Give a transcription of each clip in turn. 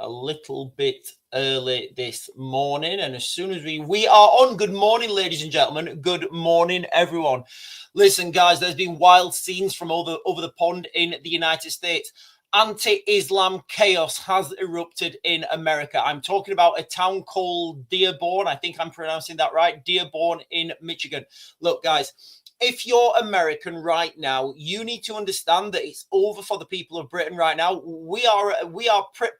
a little bit early this morning, and as soon as we are on, good morning, ladies and gentlemen. Good morning, everyone. Listen, guys, there's been wild scenes from over the pond in the United States. Anti-Islam chaos has erupted in America. I'm talking about a town called Dearborn. I think I'm pronouncing that right. Dearborn in Michigan. Look, guys, if you're American right now, you need to understand that it's over for the people of Britain right now. We are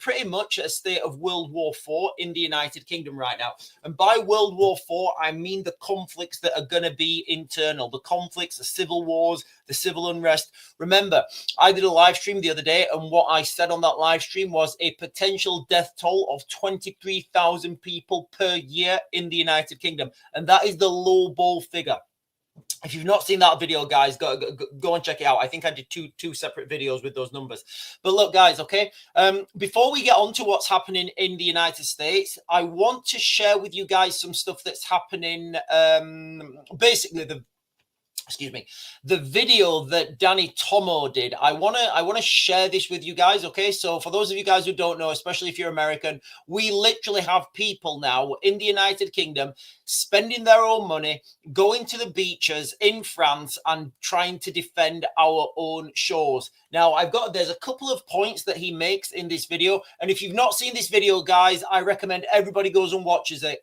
pretty much at a state of World War IV in the United Kingdom right now. And by World War IV, I mean the conflicts that are going to be internal, the conflicts, the civil wars, the civil unrest. Remember, I did a live stream the other day, and what I said on that live stream was a potential death toll of 23,000 people per year in the United Kingdom. And that is the low ball figure. If you've not seen that video, guys, go and check it out. I think I did two separate videos with those numbers. But look, guys, okay, before we get on to what's happening in the United States, I want to share with you guys some stuff that's happening. Basically, the video that Danny Tomo did. I want to share this with you guys, okay? So for those of you guys who don't know, especially if you're American, we literally have people now in the United Kingdom spending their own money, going to the beaches in France and trying to defend our own shores. Now, there's a couple of points that he makes in this video, and if you've not seen this video, guys, I recommend everybody goes and watches it.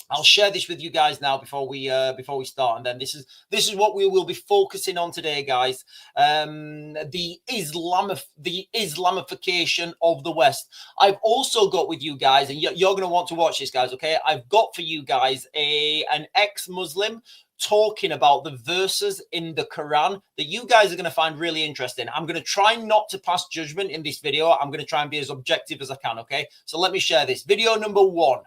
I'll share this with you guys now before we start, and then this is what we will be focusing on today, guys. The Islamification of the West. I've also got with you guys, and you're going to want to watch this, guys. Okay, I've got for you guys an ex-Muslim talking about the verses in the Quran that you guys are going to find really interesting. I'm going to try not to pass judgment in this video. I'm going to try and be as objective as I can. Okay, so let me share this video number 1.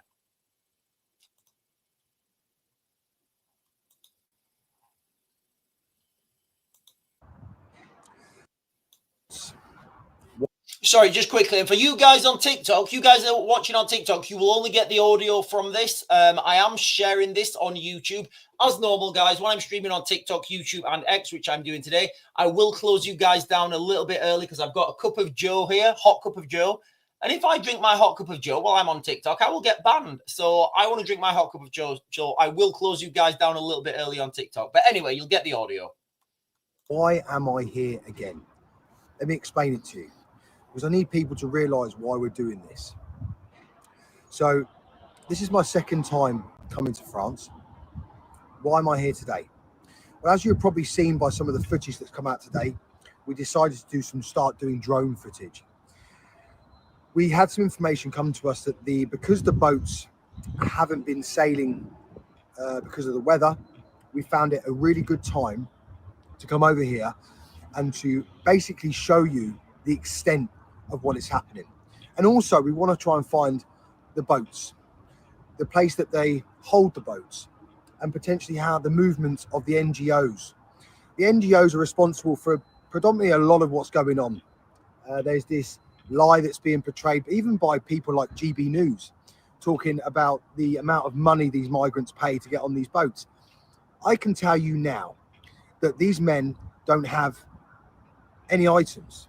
Sorry, just quickly, and for you guys on TikTok, you guys are watching on TikTok, you will only get the audio from this. I am sharing this on YouTube. As normal, guys, when I'm streaming on TikTok, YouTube, and X, which I'm doing today, I will close you guys down a little bit early because I've got a cup of Joe here, hot cup of Joe. And if I drink my hot cup of Joe while I'm on TikTok, I will get banned. So I want to drink my hot cup of Joe, so I will close you guys down a little bit early on TikTok. But anyway, you'll get the audio. Why am I here again? Let me explain it to you, because I need people to realize why we're doing this. So this is my second time coming to France. Why am I here today? Well, as you've probably seen by some of the footage that's come out today, we decided to start doing drone footage. We had some information come to us that because the boats haven't been sailing because of the weather, we found it a really good time to come over here and to basically show you the extent of what is happening. And also we want to try and find the boats, the place that they hold the boats, and potentially how the movement of the NGOs. The NGOs are responsible for predominantly a lot of what's going on. There's this lie that's being portrayed, even by people like GB News, talking about the amount of money these migrants pay to get on these boats. I can tell you now that these men don't have any items.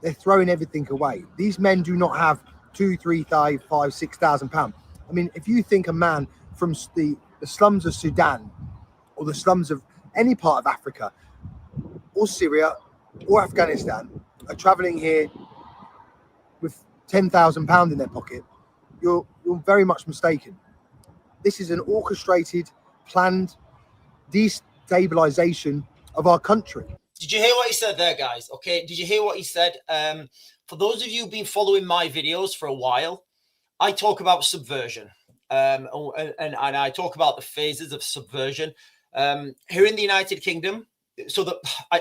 They're throwing everything away. These men do not have £2,000, £3,000, £5,000, £6,000. I mean, if you think a man from the slums of Sudan or the slums of any part of Africa or Syria or Afghanistan are traveling here with £10,000 in their pocket, you're very much mistaken. This is an orchestrated, planned destabilization of our country. Did you hear what he said there, guys? Okay, did you hear what he said? For those of you who've been following my videos for a while, I talk about subversion, and I talk about the phases of subversion here in the United Kingdom. So that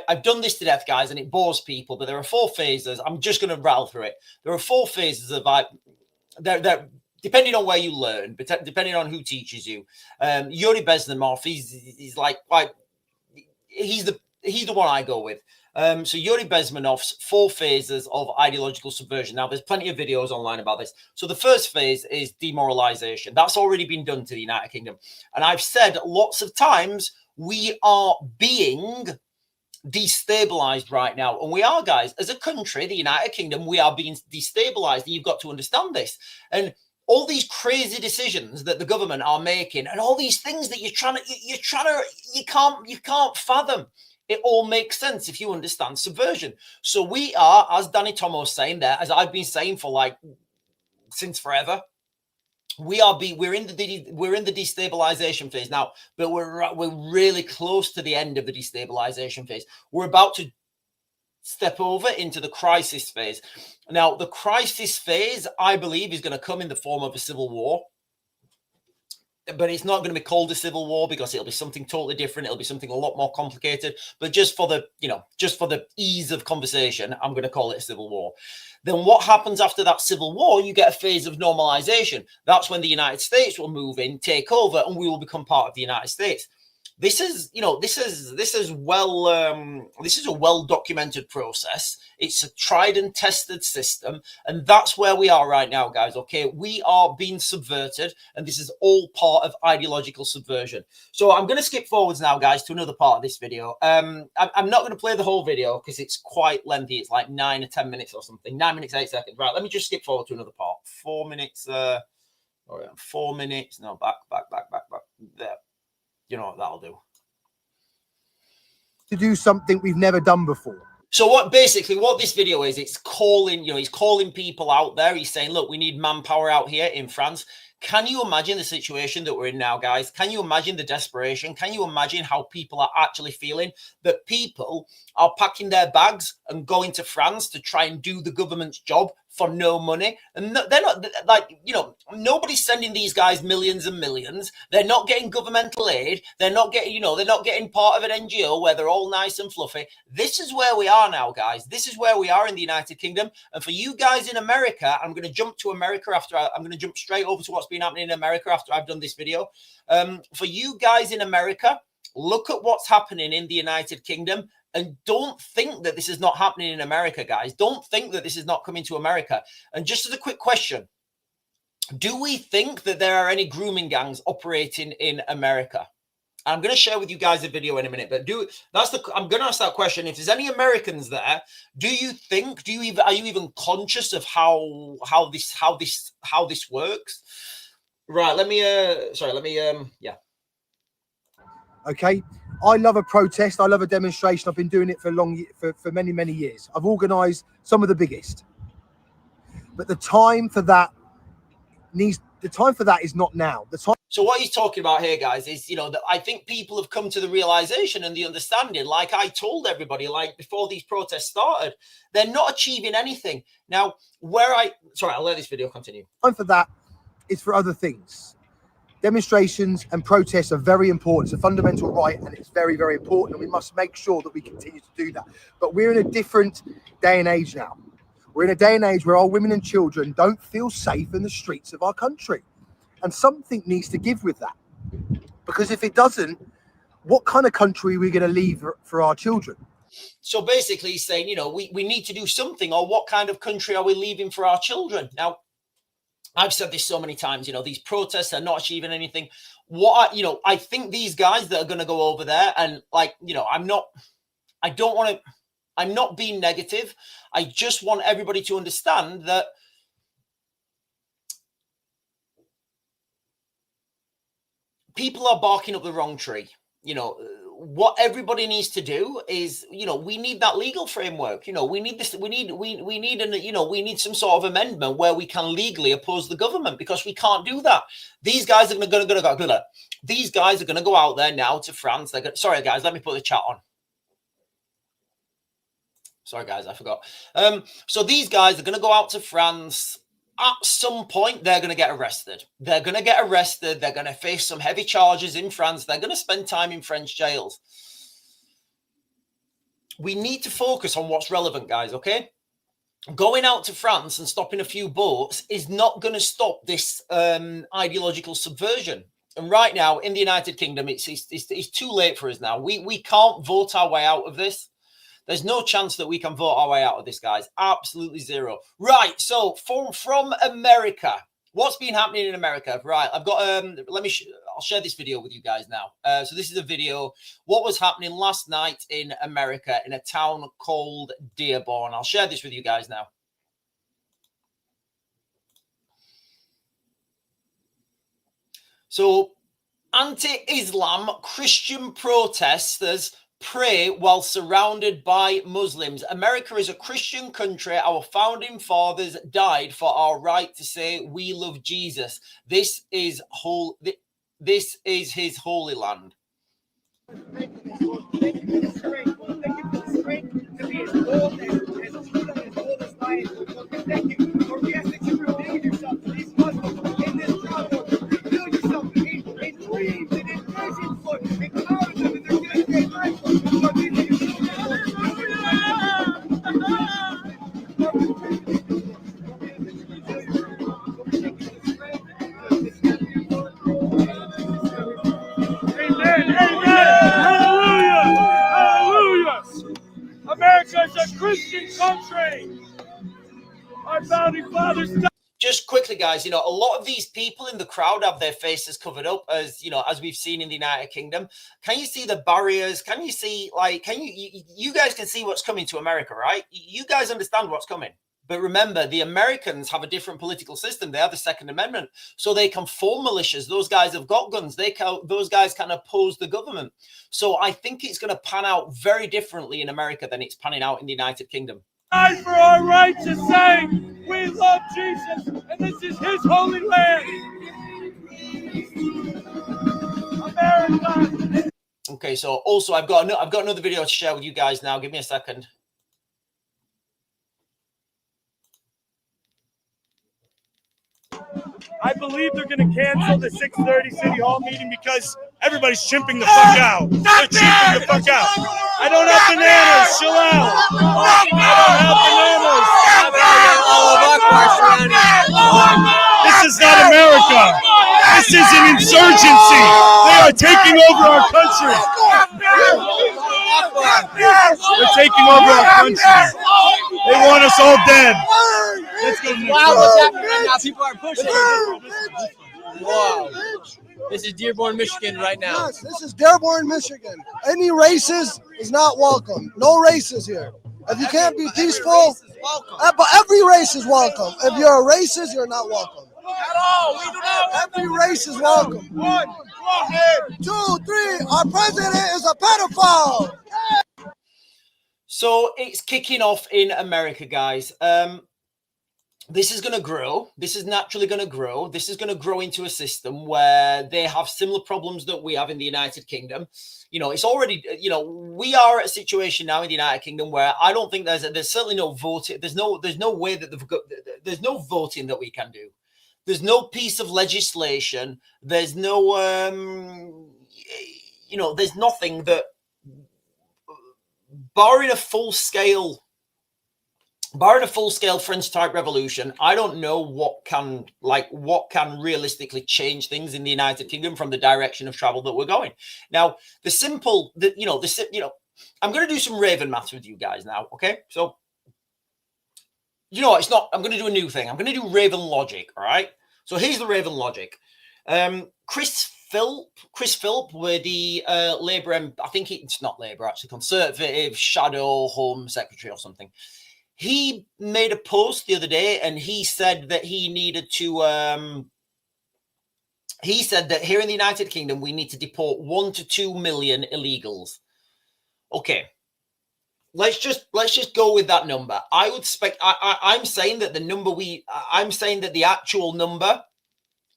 I've done this to death, guys, and it bores people, but there are 4 phases. I'm just going to rattle through it. There are 4 phases of they're depending on where you learn, but depending on who teaches you. Yuri Bezmenov, he's the one I go with. So Yuri Bezmenov's 4 phases of ideological subversion. Now, there's plenty of videos online about this. So the first phase is demoralization. That's already been done to the United Kingdom. And I've said lots of times, we are being destabilized right now. And we are, guys, as a country, the United Kingdom, we are being destabilized. And you've got to understand this. And all these crazy decisions that the government are making and all these things that you can't fathom. It all makes sense if you understand subversion. So we are, as Danny Tomo was saying there, as I've been saying for like since forever, we're in the destabilization phase now, but we're really close to the end of the destabilization phase. We're about to step over into the crisis phase. Now, the crisis phase, I believe, is going to come in the form of a civil war. But it's not going to be called a civil war because it'll be something totally different. It'll be something a lot more complicated. But just for the ease of conversation, I'm going to call it a civil war. Then what happens after that civil war? You get a phase of normalization. That's when the United States will move in, take over, and we will become part of the United States. This is a well documented process. It's a tried and tested system, and that's where we are right now, guys. Okay, we are being subverted, and this is all part of ideological subversion. So I'm going to skip forwards now, guys, to another part of this video. I'm not going to play the whole video because it's quite lengthy. It's like 9 or 10 minutes or something. 9 minutes 8 seconds. Right, let me just skip forward to another part. 4 minutes. 4 minutes. No, back. There. You know what that'll do. To do something we've never done before. So what this video is, it's calling, he's calling people out there. He's saying, look, we need manpower out here in France. Can you imagine the situation that we're in now, guys? Can you imagine the desperation? Can you imagine how people are actually feeling? That people are packing their bags and going to France to try and do the government's job for no money. And they're not nobody's sending these guys millions and millions. They're not getting governmental aid. They're not getting, they're not getting part of an NGO where they're all nice and fluffy. This is where we are now, guys. This is where we are in the United Kingdom. And for you guys in America, I'm going to jump to America I'm going to jump straight over to what's been happening in America after I've done this video. For you guys in America, look at what's happening in the United Kingdom. And don't think that this is not happening in America, guys. Don't think that this is not coming to America. And just as a quick question, do we think that there are any grooming gangs operating in America? I'm going to share with you guys a video in a minute, but I'm going to ask that question. If there's any Americans there, are you even conscious of how this works? Right. Yeah. Okay. I love a protest. I love a demonstration. I've been doing it for many, many years. I've organised some of the biggest. But the time for that is not now. So what he's talking about here, guys, is, that I think people have come to the realization and the understanding, like I told everybody, like before these protests started, they're not achieving anything. Now, I'll let this video continue. Time for that is for other things. Demonstrations and protests are very important. It's a fundamental right, and it's very, very important. And we must make sure that we continue to do that. But we're in a different day and age now. We're in a day and age where our women and children don't feel safe in the streets of our country. And something needs to give with that. Because if it doesn't, what kind of country are we going to leave for our children? So basically he's saying, we need to do something, or what kind of country are we leaving for our children? Now, I've said this so many times, these protests are not achieving anything. I think these guys that are going to go over there and I'm not being negative. I just want everybody to understand that people are barking up the wrong tree. What everybody needs to do is, we need that legal framework. We need this. We need some sort of amendment where we can legally oppose the government, because we can't do that. These guys are going to These guys are going to go out there now to France. Sorry, guys, let me put the chat on. Sorry, guys, I forgot. So these guys are going to go out to France. At some point, they're going to get arrested. They're going to face some heavy charges in France. They're going to spend time in French jails. We need to focus on what's relevant, guys, okay? Going out to France and stopping a few boats is not going to stop this ideological subversion. And right now, in the United Kingdom, it's too late for us now. We can't vote our way out of this. There's no chance that we can vote our way out of this, guys. Absolutely zero. Right, so from America, what's been happening in America? Right, I've got I'll share this video with you guys now. So this is a video what was happening last night in America in a town called Dearborn. I'll share this with you guys now. So anti-Islam Christian protesters pray while surrounded by Muslims. America is a Christian country. Our founding fathers died for our right to say we love Jesus. This is his holy land. Thank you for the strength. Well, thank you for the strength to be as bold as Judah, as bold as lions. Well, thank you for we ask that you reveal yourself to these Muslims in this crowd. Reveal yourself in dreams and in visions, Lord. Empower them in their day-to-day life, Lord. America is a Christian country. Our founding fathers. Just quickly, guys, you know, a lot of these people in the crowd have their faces covered up, as you know, as we've seen in the United Kingdom. Can you see the barriers? Can you see, like, you guys can see what's coming to America, right? You guys understand what's coming. But remember, the Americans have a different political system. They have the Second Amendment, so they can form militias. Those guys have got guns. Those guys can oppose the government. So I think it's going to pan out very differently in America than it's panning out in the United Kingdom. Die for our right to say we love Jesus, and this is his holy land. America. Okay, so also I've got another video to share with you guys now. Give me a second. I believe they're going to cancel the 6:30 City Hall meeting because everybody's chimping the fuck out. They're chimping the fuck out. I don't have bananas. Chill out. I don't have bananas. This is not America. This is an insurgency. They are taking over our country. They're taking over our country. They want us all dead. Let's go. Wow, what's happening right now? People are pushing. Wow. This is Dearborn, Michigan right now. Yes, this is Dearborn, Michigan. Any racist is not welcome. No races here. If you can't be peaceful, but every race is welcome. If you're a racist, you're not welcome. At all. We do not. Every race is welcome. 1, 2, 3. Our president is a pedophile. So it's kicking off in America, guys. This is going to grow. This is naturally going to grow. This is going to grow into a system where they have similar problems that we have in the United Kingdom. You know, it's already, you know, we are at a situation now in the United Kingdom where I don't think there's certainly no voting. There's no way that there's no voting that we can do. There's no piece of legislation. There's no, you know, there's nothing that, barring a full-scale French type revolution, I don't know what can realistically change things in the United Kingdom from the direction of travel that we're going. Now, I'm going to do some Raven maths with you guys now. Okay. So, you know, I'm going to do a new thing. I'm going to do Raven logic. All right. So here's the Raven logic. Chris Philp with the Labour, I think it's not Labour, actually, Conservative Shadow Home Secretary or something. He made a post the other day and he said that he needed to, he said that here in the United Kingdom, we need to deport 1 to 2 million illegals. Okay. Let's just go with that number. I would expect, I'm saying that I'm saying that the actual number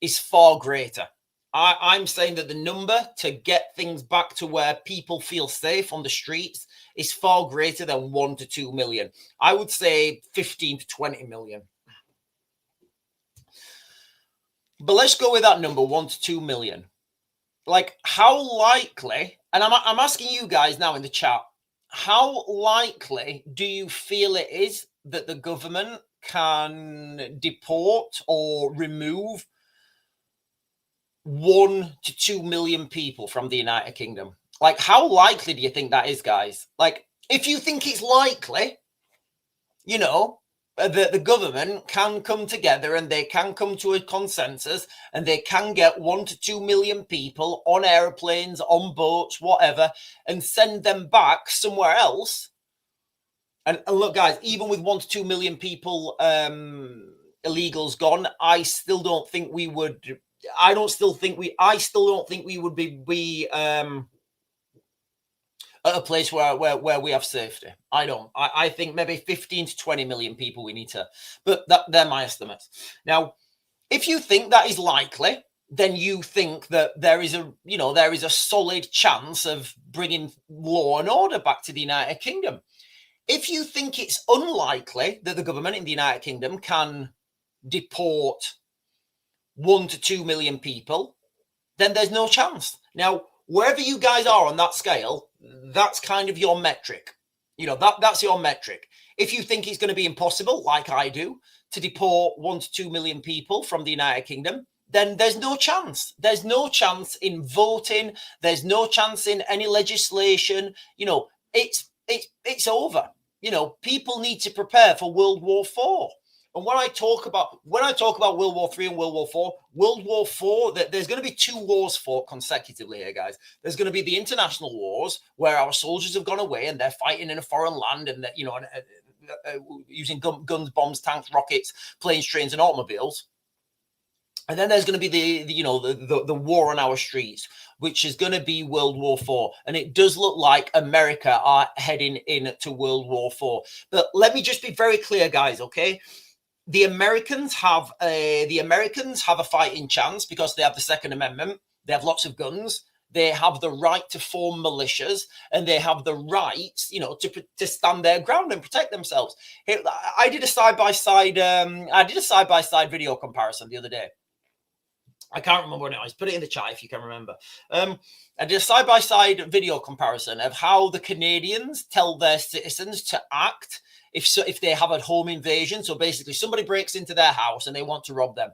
is far greater. I'm saying that the number to get things back to where people feel safe on the streets is far greater than 1 to 2 million. I would say 15 to 20 million. But let's go with that number, 1 to 2 million. Like, how likely, and I'm asking you guys now in the chat, how likely do you feel it is that the government can deport or remove 1 to 2 million people from the United Kingdom? Like, how likely do you think that is, guys? Like, if you think it's likely, you know, the government can come together and they can come to a consensus and they can get 1 to 2 million people on airplanes, on boats, whatever, and send them back somewhere else. And look, guys, even with 1 to 2 million people, illegals gone, I still don't think we would. I still don't think we would be at a place where we have safety. I don't. I think maybe 15 to 20 million people we need to, but they're my estimates. Now, if you think that is likely, then you think that there is a solid chance of bringing law and order back to the United Kingdom. If you think it's unlikely that the government in the United Kingdom can deport 1 to 2 million people, then there's no chance. Now, wherever you guys are on that scale, that's kind of your metric. That's your metric. If you think it's going to be impossible, like I do, to deport 1 to 2 million people from the United Kingdom, then there's no chance. There's no chance in voting. There's no chance in any legislation. It's over. People need to prepare for World War IV. And when I talk about World War III and World War IV, there's going to be 2 wars fought consecutively here, guys. There's going to be the international wars where our soldiers have gone away and they're fighting in a foreign land and using guns, bombs, tanks, rockets, planes, trains, and automobiles. And then there's going to be the war on our streets, which is going to be World War IV. And it does look like America are heading into World War IV. But let me just be very clear, guys, okay? The Americans have a fighting chance because they have the Second Amendment. They have lots of guns. They have the right to form militias, and they have the right, to stand their ground and protect themselves. I did a side-by-side video comparison the other day. I can't remember what it was. Put it in the chat if you can remember. I did a side-by-side video comparison of how the Canadians tell their citizens to act if they have a home invasion. So basically somebody breaks into their house and they want to rob them.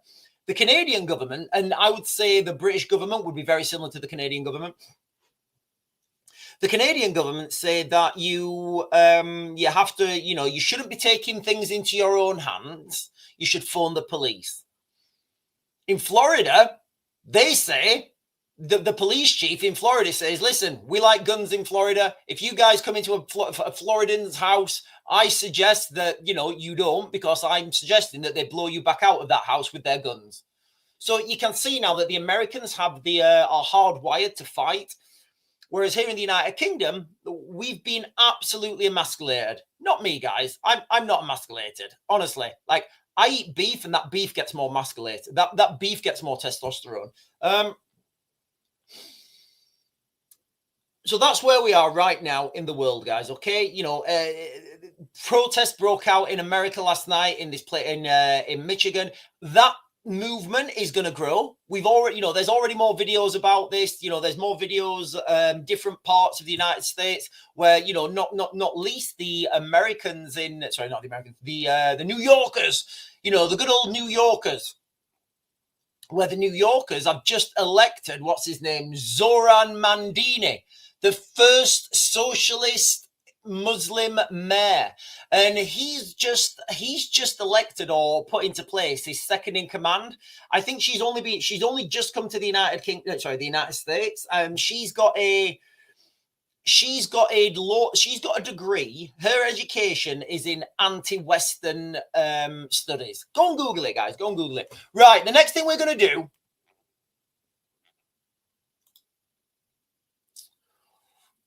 The Canadian government, and I would say the British government would be very similar to the Canadian government. The Canadian government say that you have to, you shouldn't be taking things into your own hands. You should phone the police. In Florida, they say, the police chief in Florida says, listen, we like guns in Florida. If you guys come into a Floridian's house, I suggest that, you don't, because I'm suggesting that they blow you back out of that house with their guns. So you can see now that the Americans are hardwired to fight. Whereas here in the United Kingdom, we've been absolutely emasculated. Not me, guys. I'm not emasculated, honestly. Like, I eat beef and that beef gets more emasculated. That beef gets more testosterone. So that's where we are right now in the world, guys. Okay, protests broke out in America last night in this place in Michigan. That movement is going to grow. We've already, there's already more videos about this. There's more videos, different parts of the United States where, not least the Americans not the Americans, the New Yorkers, the good old New Yorkers, where the New Yorkers have just elected, what's his name? Zoran Mandini, the first socialist Muslim mayor, and he's just elected or put into place his second in command. I think she's only just come to the United States. She's got a degree. Her education is in anti-Western studies. Go and Google it, guys. Go and Google it. Right, the next thing we're going to do.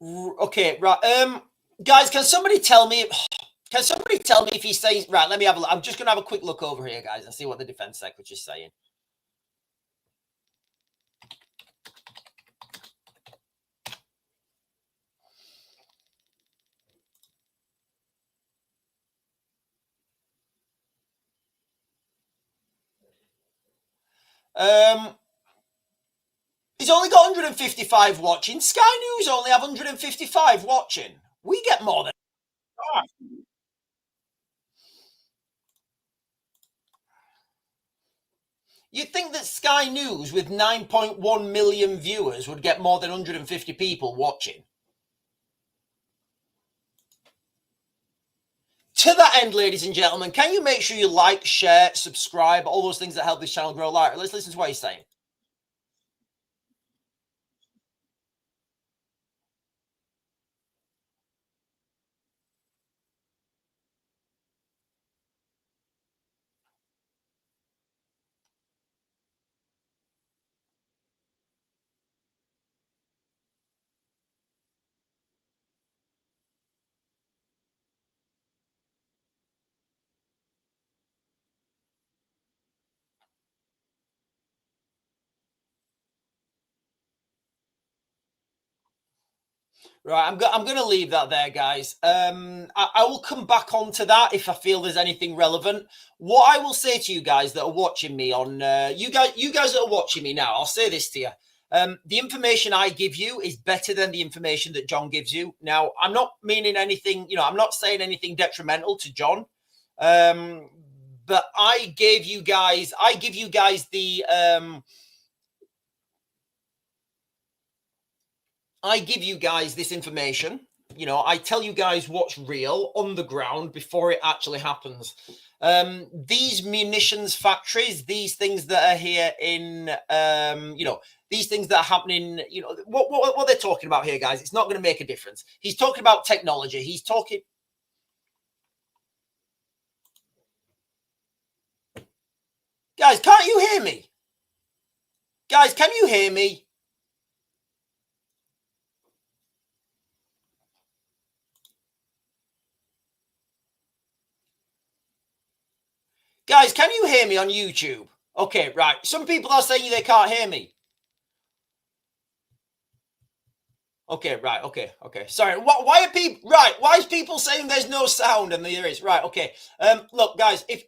Okay, right. Guys, can somebody tell me if he says, right, let me have a look. I'm just going to have a quick look over here, guys, and see what the Defense Secretary is saying. He's only got 155 watching. Sky News only have 155 watching. We get more than that. You'd think that Sky News with 9.1 million viewers would get more than 150 people watching. To that end, ladies and gentlemen, can you make sure you like, share, subscribe, all those things that help this channel grow? Like, let's listen to what he's saying. Right, I'm going to leave that there, guys. I will come back onto that if I feel there's anything relevant. What I will say to you guys that are watching me on, you guys that are watching me now, I'll say this to you. The information I give you is better than the information that John gives you. Now, I'm not meaning anything, I'm not saying anything detrimental to John. But I give you guys the, I give you guys this information. I tell you guys what's real on the ground before it actually happens. These munitions factories, these things that are here in, these things that are happening, what they're talking about here, guys, it's not going to make a difference. He's talking about technology. He's talking. Guys, can't you hear me? Guys, can you hear me? Guys, can you hear me on YouTube? Okay, right. Some people are saying they can't hear me. Okay, right. Okay. Sorry. Why are people right? Why is people saying there's no sound and there is? Right. Okay. Look, guys, if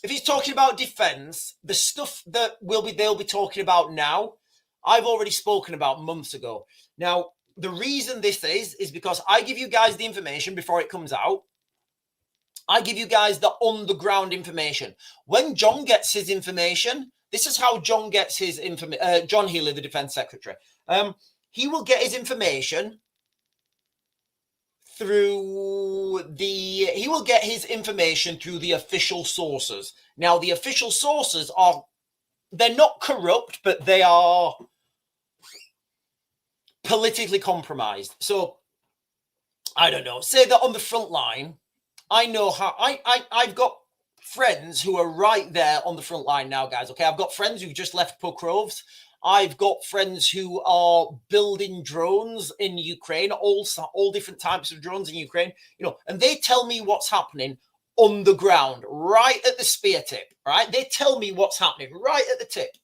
he's talking about defense, the stuff that they'll be talking about now, I've already spoken about months ago. Now, the reason this is because I give you guys the information before it comes out. I give you guys the on-the-ground information. When John gets his information, this is how John gets his information. John Healy, the Defense Secretary. He will get his information through the official sources. Now, the official sources they're not corrupt, but they are politically compromised. So, I don't know. Say that on the front line, I know how I've got friends who are right there on the front line now, guys. Okay, I've got friends who just left Pokrovsk. I've got friends who are building drones in Ukraine, all different types of drones in Ukraine, and they tell me what's happening on the ground, right at the spear tip, right? They tell me what's happening right at the tip.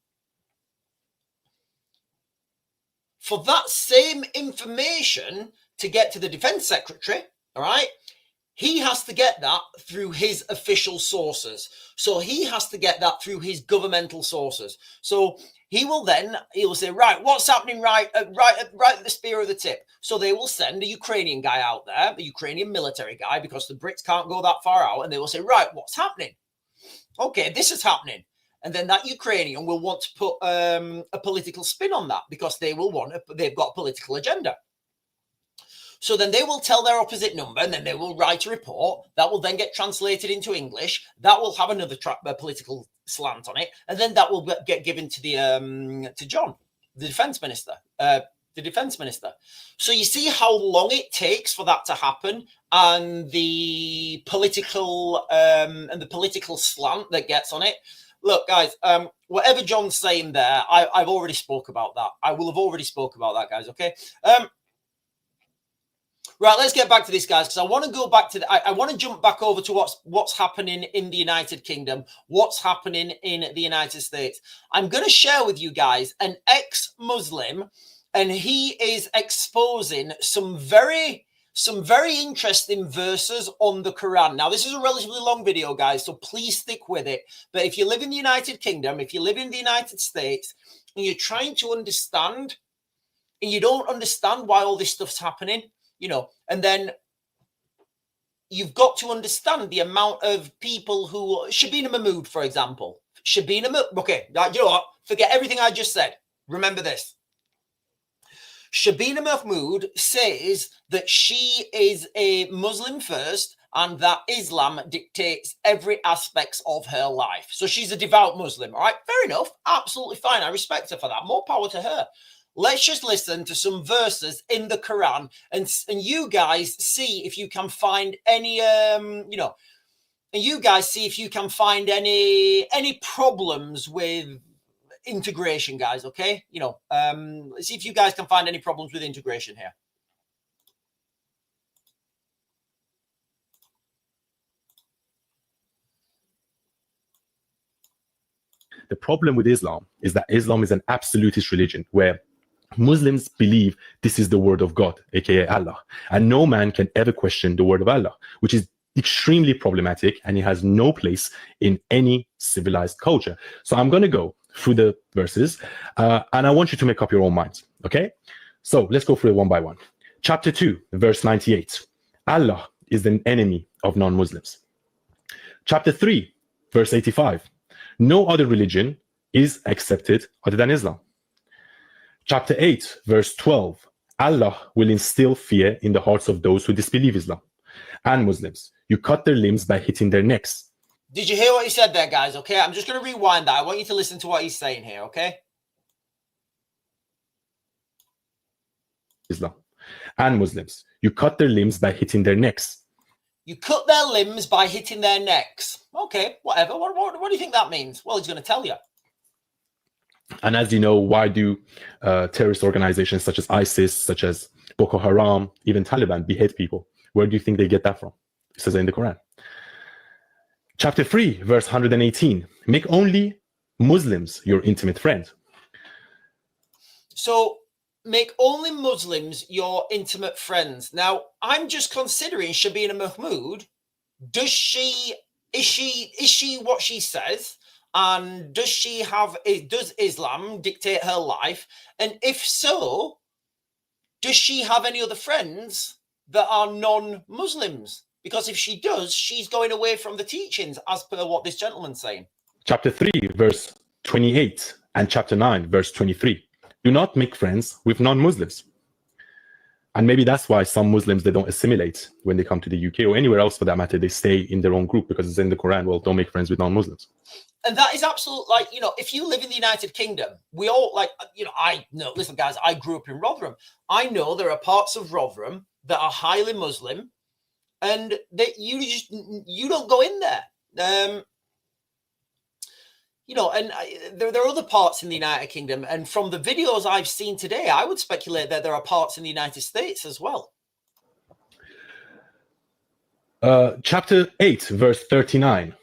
For that same information to get to the Defense Secretary, all right, he has to get that through his official sources. So he has to get that through his governmental sources. So he'll say, right, what's happening right at the spear of the tip? So they will send a Ukrainian guy out there, a Ukrainian military guy, because the Brits can't go that far out. And they will say, right, what's happening? Okay, this is happening. And then that Ukrainian will want to put a political spin on that because they've got a political agenda. So then they will tell their opposite number, and then they will write a report that will then get translated into English. That will have another political slant on it, and then that will get given to to John, the defense minister. So you see how long it takes for that to happen, and the political slant that gets on it. Look, guys, whatever John's saying there, I've already spoke about that. I will have already spoke about that, guys. Okay. Right, let's get back to this, guys, because I want to go back to I want to jump back over to what's happening in the United Kingdom, what's happening in the United States. I'm going to share with you guys an ex-Muslim, and he is exposing some very interesting verses on the Quran. Now, this is a relatively long video, guys, so please stick with it. But if you live in the United Kingdom, if you live in the United States, and you're trying to understand, and you don't understand why all this stuff's happening, and then you've got to understand the amount of people who, Shabina Mahmood, for example. Okay, you know what? Forget everything I just said. Remember this. Shabina Mahmood says that she is a Muslim first and that Islam dictates every aspect of her life. So she's a devout Muslim. All right, fair enough. Absolutely fine. I respect her for that. More power to her. Let's just listen to some verses in the Quran and you guys see if you can find any, and you guys see if you can find any problems with integration, guys. Okay, let's see if you guys can find any problems with integration here. The problem with Islam is that Islam is an absolutist religion where Muslims believe this is the word of God, aka Allah, and no man can ever question the word of Allah, which is extremely problematic, and it has no place in any civilized culture. So I'm going to go through the verses, and I want you to make up your own minds, okay? So let's go through it one by one. Chapter 2, verse 98. Allah is an enemy of non-Muslims. Chapter 3, verse 85. No other religion is accepted other than Islam. Chapter 8, verse 12. Allah will instill fear in the hearts of those who disbelieve Islam and Muslims. You cut their limbs by hitting their necks. Did you hear what he said there, guys? Okay, I'm just going to rewind that. I want you to listen to what he's saying here, okay? Islam and Muslims. You cut their limbs by hitting their necks. You cut their limbs by hitting their necks. Okay, whatever. What do you think that means? Well, he's going to tell you. And as you know, why do terrorist organizations such as ISIS, such as Boko Haram, even Taliban behead people? Where do you think they get that from? It says in the Quran. Chapter 3, verse 118. Make only Muslims your intimate friend. So, make only Muslims your intimate friends. Now, I'm just considering Shabina Mahmood. Is she what she says? And does Islam dictate her life? And if so, does she have any other friends that are non-Muslims? Because if she does, she's going away from the teachings as per what this gentleman's saying. Chapter 3, verse 28 and chapter 9, verse 23. Do not make friends with non-Muslims. And maybe that's why some Muslims, they don't assimilate when they come to the UK or anywhere else for that matter. They stay in their own group because it's in the Quran. Well, don't make friends with non-Muslims. And that is absolute, if you live in the United Kingdom, we all I know, listen, guys, I grew up in Rotherham. I know there are parts of Rotherham that are highly Muslim and that you don't go in there. There are other parts in the United Kingdom. And from the videos I've seen today, I would speculate that there are parts in the United States as well. Chapter 8, verse 39.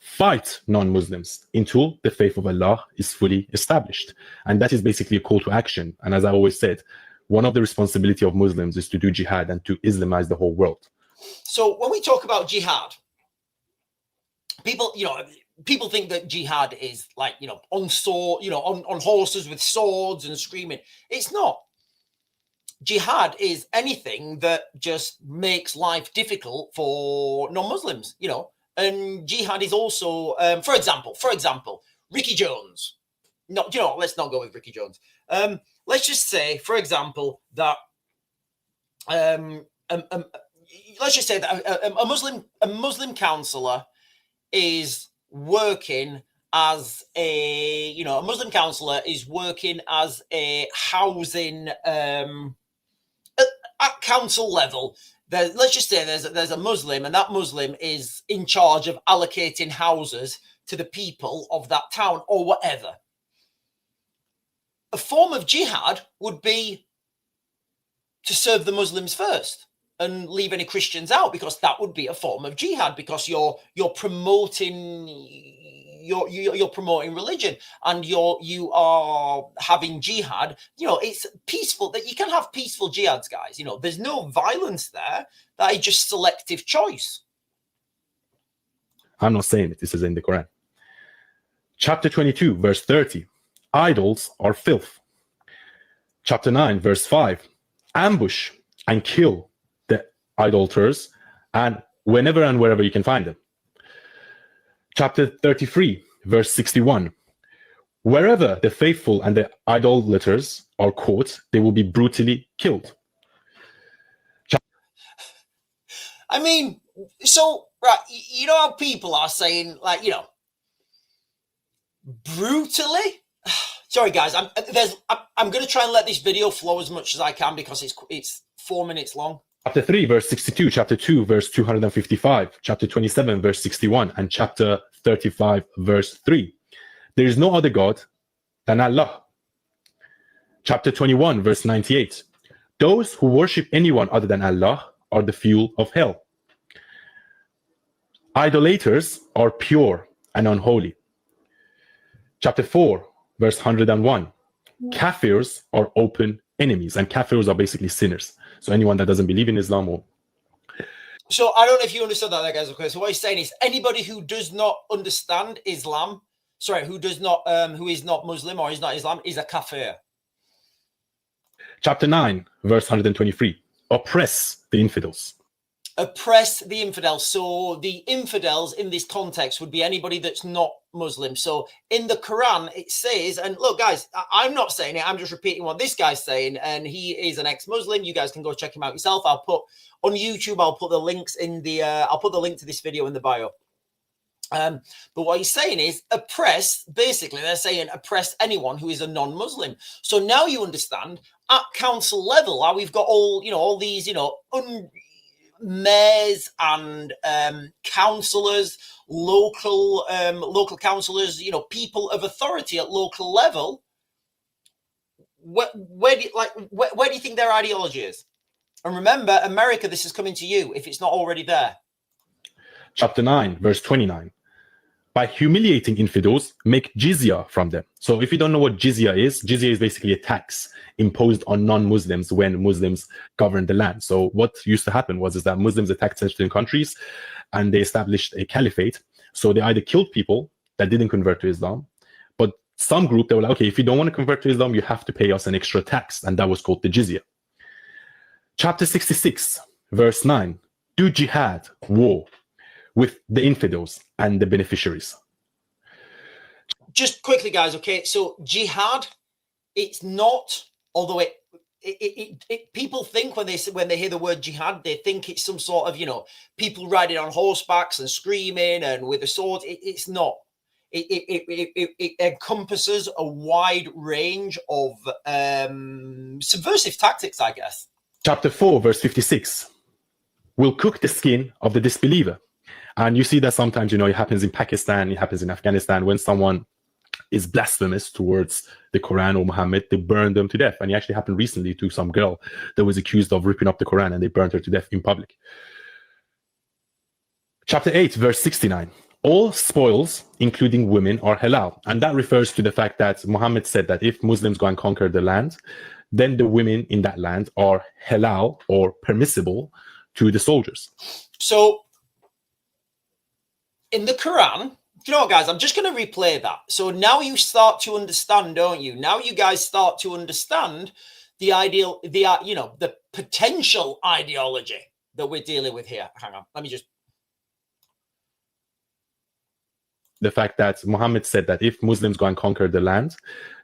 Fight non-Muslims until the faith of Allah is fully established. And that is basically a call to action. And as I always said, one of the responsibility of Muslims is to do jihad and to Islamize the whole world. So when we talk about jihad, people think that jihad is on sword, on horses with swords and screaming. It's not. Jihad is anything that just makes life difficult for non-Muslims, And jihad is also, for example, Ricky Jones. No, let's not go with Ricky Jones. Let's just say, for example, that let's just say that a Muslim counselor is working as a Muslim counselor is working as a housing at council level. Let's just say there's a Muslim, and that Muslim is in charge of allocating houses to the people of that town or whatever. A form of jihad would be to serve the Muslims first and leave any Christians out, because that would be a form of jihad, because you're promoting you're promoting religion, and you are having jihad. It's peaceful. That you can have peaceful jihads, guys. There's no violence there. That is just selective choice. I'm not saying it. This is in the Quran. Chapter 22, verse 30. Idols are filth. Chapter 9, verse 5. Ambush and kill the idolaters, and whenever and wherever you can find them. Chapter 33, verse 61. Wherever the faithful and the idolaters are caught, they will be brutally killed. So, right, you know how people are saying, like, you know, brutally. Sorry, guys. I'm going to try and let this video flow as much as I can because it's 4 minutes long. Chapter 3, verse 62, chapter 2, verse 255, chapter 27, verse 61, and chapter 35, verse 3. There is no other God than Allah. Chapter 21, verse 98. Those who worship anyone other than Allah are the fuel of hell. Idolaters are pure and unholy. Chapter 4, verse 101. Kafirs are open enemies, and kafirs are basically sinners. So anyone that doesn't believe in Islam or... So I don't know if you understood that, guys. Okay, so what he's saying is anybody who does not understand Islam, sorry, who is not Muslim or is not Islam, is a kafir. Chapter 9, verse 123. Oppress the infidels. Oppress the infidels. So the infidels in this context would be anybody that's not Muslim. So in the Quran, it says, and look, guys, I'm not saying it. I'm just repeating what this guy's saying. And he is an ex-Muslim. You guys can go check him out yourself. I'll put on YouTube, I'll put the links in the, I'll put the link to this video in the bio. But what he's saying is oppress, basically they're saying oppress anyone who is a non-Muslim. So now you understand at council level how we've got all, you know, all these, you know, mayors and councillors, local councillors, you know, people of authority at local level. Where do you think their ideology is? And remember, America, this is coming to you if it's not already there. Chapter 9, verse 29. By humiliating infidels, make jizya from them. So if you don't know what jizya is basically a tax imposed on non-Muslims when Muslims govern the land. So what used to happen is that Muslims attacked certain countries and they established a caliphate. So they either killed people that didn't convert to Islam, but some group, they were like, okay, if you don't want to convert to Islam, you have to pay us an extra tax. And that was called the jizya. Chapter 66, verse 9. Do jihad, war, with the infidels and the beneficiaries. Just quickly, guys, okay? So jihad, it's not, although people think when they hear the word jihad, they think it's some sort of, you know, people riding on horsebacks and screaming and with a sword. It's not. It encompasses a wide range of subversive tactics, I guess. Chapter 4, verse 56. Will cook the skin of the disbeliever. And you see that sometimes, you know, it happens in Pakistan, it happens in Afghanistan. When someone is blasphemous towards the Quran or Muhammad, they burn them to death. And it actually happened recently to some girl that was accused of ripping up the Quran, and they burned her to death in public. Chapter 8, verse 69. All spoils, including women, are halal. And that refers to the fact that Muhammad said that if Muslims go and conquer the land, then the women in that land are halal or permissible to the soldiers. So in the Quran, you know what, guys, I'm just going to replay that. So now you start to understand, don't you? Now you guys start to understand the ideal, you know, the potential ideology that we're dealing with here. Hang on, let me just. The fact that Muhammad said that if Muslims go and conquer the land,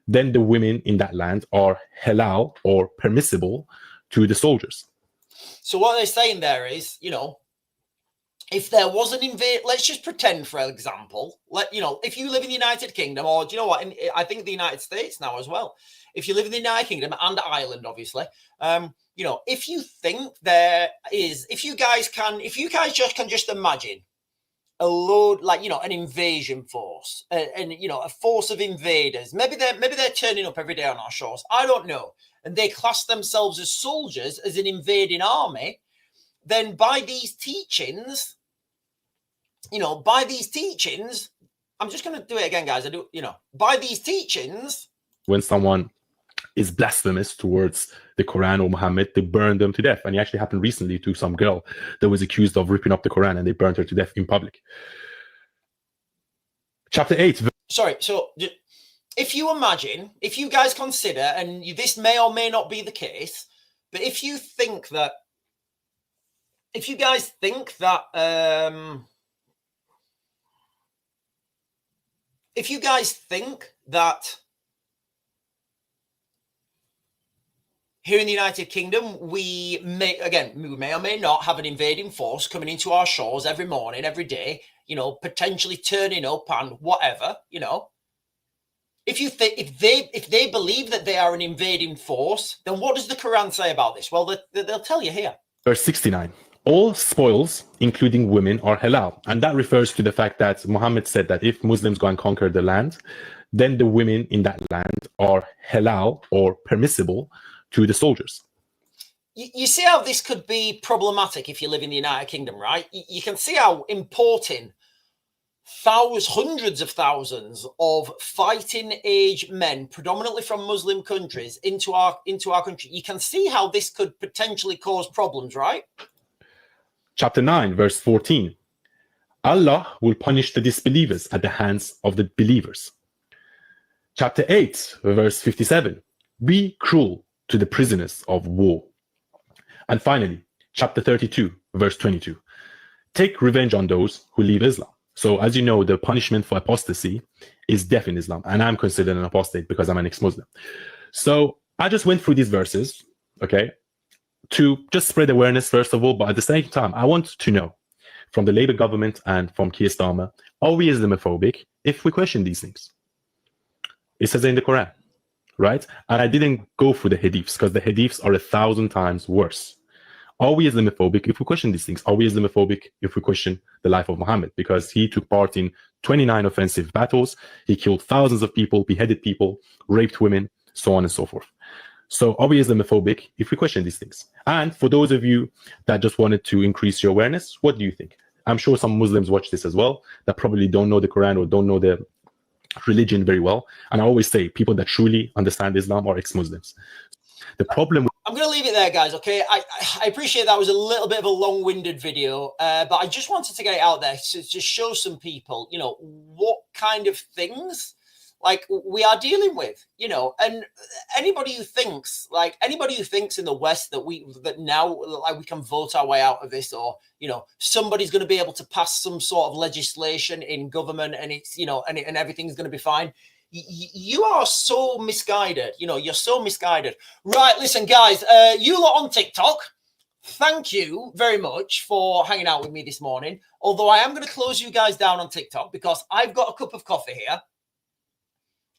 then the women in that land are halal or permissible to the soldiers. So what they're saying there is, you know, if there was an let's just pretend, for example, you know, if you live in the United Kingdom, or do you know what? I think the United States now as well. If you live in the United Kingdom and Ireland, obviously, you know, if you think there is, if you guys can just imagine a load, like, you know, an invasion force, and you know, a force of invaders. Maybe they're turning up every day on our shores. I don't know, and they class themselves as soldiers, as an invading army. Then by these teachings, you know, I'm just going to do it again, guys. By these teachings. When someone is blasphemous towards the Quran or Muhammad, they burn them to death. And it actually happened recently to some girl that was accused of ripping up the Quran, and they burned her to death in public. Chapter 8. Sorry, so if you imagine, if you guys consider, and this may or may not be the case, but if you guys think that here in the United Kingdom, we may or may not have an invading force coming into our shores every morning, every day, you know, potentially turning up and whatever, you know. If they believe that they are an invading force, then what does the Quran say about this? Well, they'll tell you here. Verse 69. All spoils, including women, are halal. And that refers to the fact that Muhammad said that if Muslims go and conquer the land, then the women in that land are halal or permissible to the soldiers. You see how this could be problematic if you live in the United Kingdom, right? You can see how importing hundreds of thousands of fighting age men, predominantly from Muslim countries, into our country. You can see how this could potentially cause problems, right? Chapter 9, verse 14. Allah will punish the disbelievers at the hands of the believers. Chapter 8, verse 57. Be cruel to the prisoners of war. And finally, chapter 32, verse 22. Take revenge on those who leave Islam. So as you know, the punishment for apostasy is death in Islam. And I'm considered an apostate because I'm an ex-Muslim. So I just went through these verses, okay, to just spread awareness, first of all. But at the same time, I want to know from the Labour government and from Keir Starmer, are we Islamophobic if we question these things? It says in the Quran, right? And I didn't go through the hadiths because the hadiths are 1,000 times worse. Are we Islamophobic if we question these things? Are we Islamophobic if we question the life of Muhammad? Because he took part in 29 offensive battles. He killed thousands of people, beheaded people, raped women, so on and so forth. So are we Islamophobic if we question these things? And for those of you that just wanted to increase your awareness, what do you think? I'm sure some Muslims watch this as well that probably don't know the Quran or don't know the religion very well. And I always say people that truly understand Islam are ex-Muslims. The problem... I'm going to leave it there, guys, okay? I appreciate that was a little bit of a long-winded video, but I just wanted to get it out there to show some people, you know, what kind of things, like, we are dealing with, you know. And anybody who thinks in the West that now, like, we can vote our way out of this, or, you know, somebody's going to be able to pass some sort of legislation in government and it's, you know, and everything's going to be fine. You are so misguided. You know, you're so misguided. Right, listen, guys, you lot on TikTok, thank you very much for hanging out with me this morning. Although I am going to close you guys down on TikTok because I've got a cup of coffee here.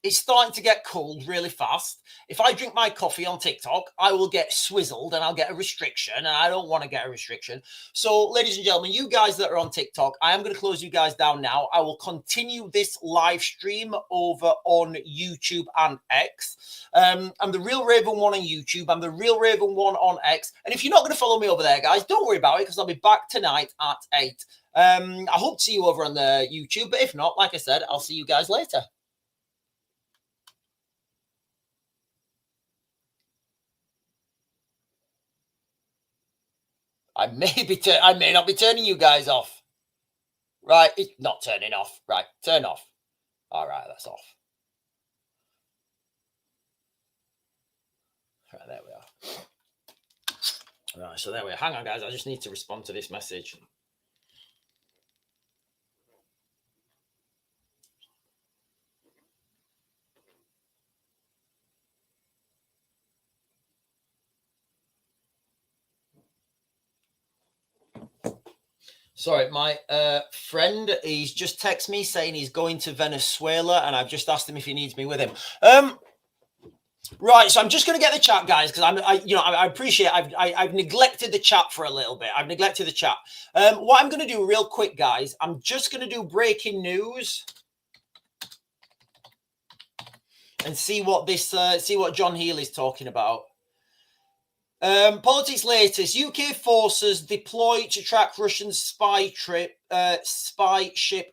It's starting to get cold really fast. If I drink my coffee on TikTok, I will get swizzled and I'll get a restriction, and I don't want to get a restriction. So, ladies and gentlemen, you guys that are on TikTok, I am going to close you guys down now. I will continue this live stream over on YouTube and X. I'm the Real Raven 1 on YouTube. I'm the Real Raven 1 on X. And if you're not going to follow me over there, guys, don't worry about it because I'll be back tonight at 8. I hope to see you over on the YouTube. But if not, like I said, I'll see you guys later. I may not be turning you guys off. Right, it's not turning off. Right, turn off. All right, that's off. Right, there we are. Right, so there we are. Hang on, guys. I just need to respond to this message. Sorry, my friend, he's just texted me saying he's going to Venezuela, and I've just asked him if he needs me with him. Right, so I'm just going to get the chat, guys, because I appreciate I've neglected the chat for a little bit. I've neglected the chat. What I'm going to do real quick, guys, I'm just going to do breaking news and see what John Healy's talking about. Politics latest. UK forces deployed to track Russian spy ship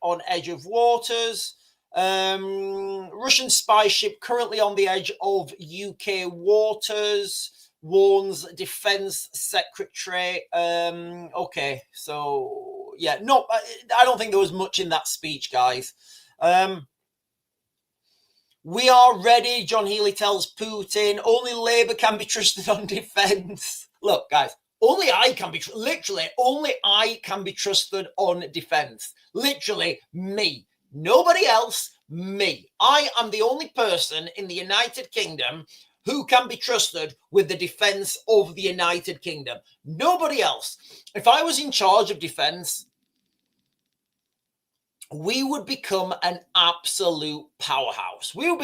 on edge of waters. Russian spy ship currently on the edge of UK waters, warns Defense Secretary. Okay, so yeah, no, I don't think there was much in that speech, guys. We are ready, John Healy tells Putin. Only Labour can be trusted on defence. Look, guys, only I can be trusted on defence. Literally, me. Nobody else, me. I am the only person in the United Kingdom who can be trusted with the defense of the United Kingdom. Nobody else. If I was in charge of defense, we would become an absolute powerhouse. We will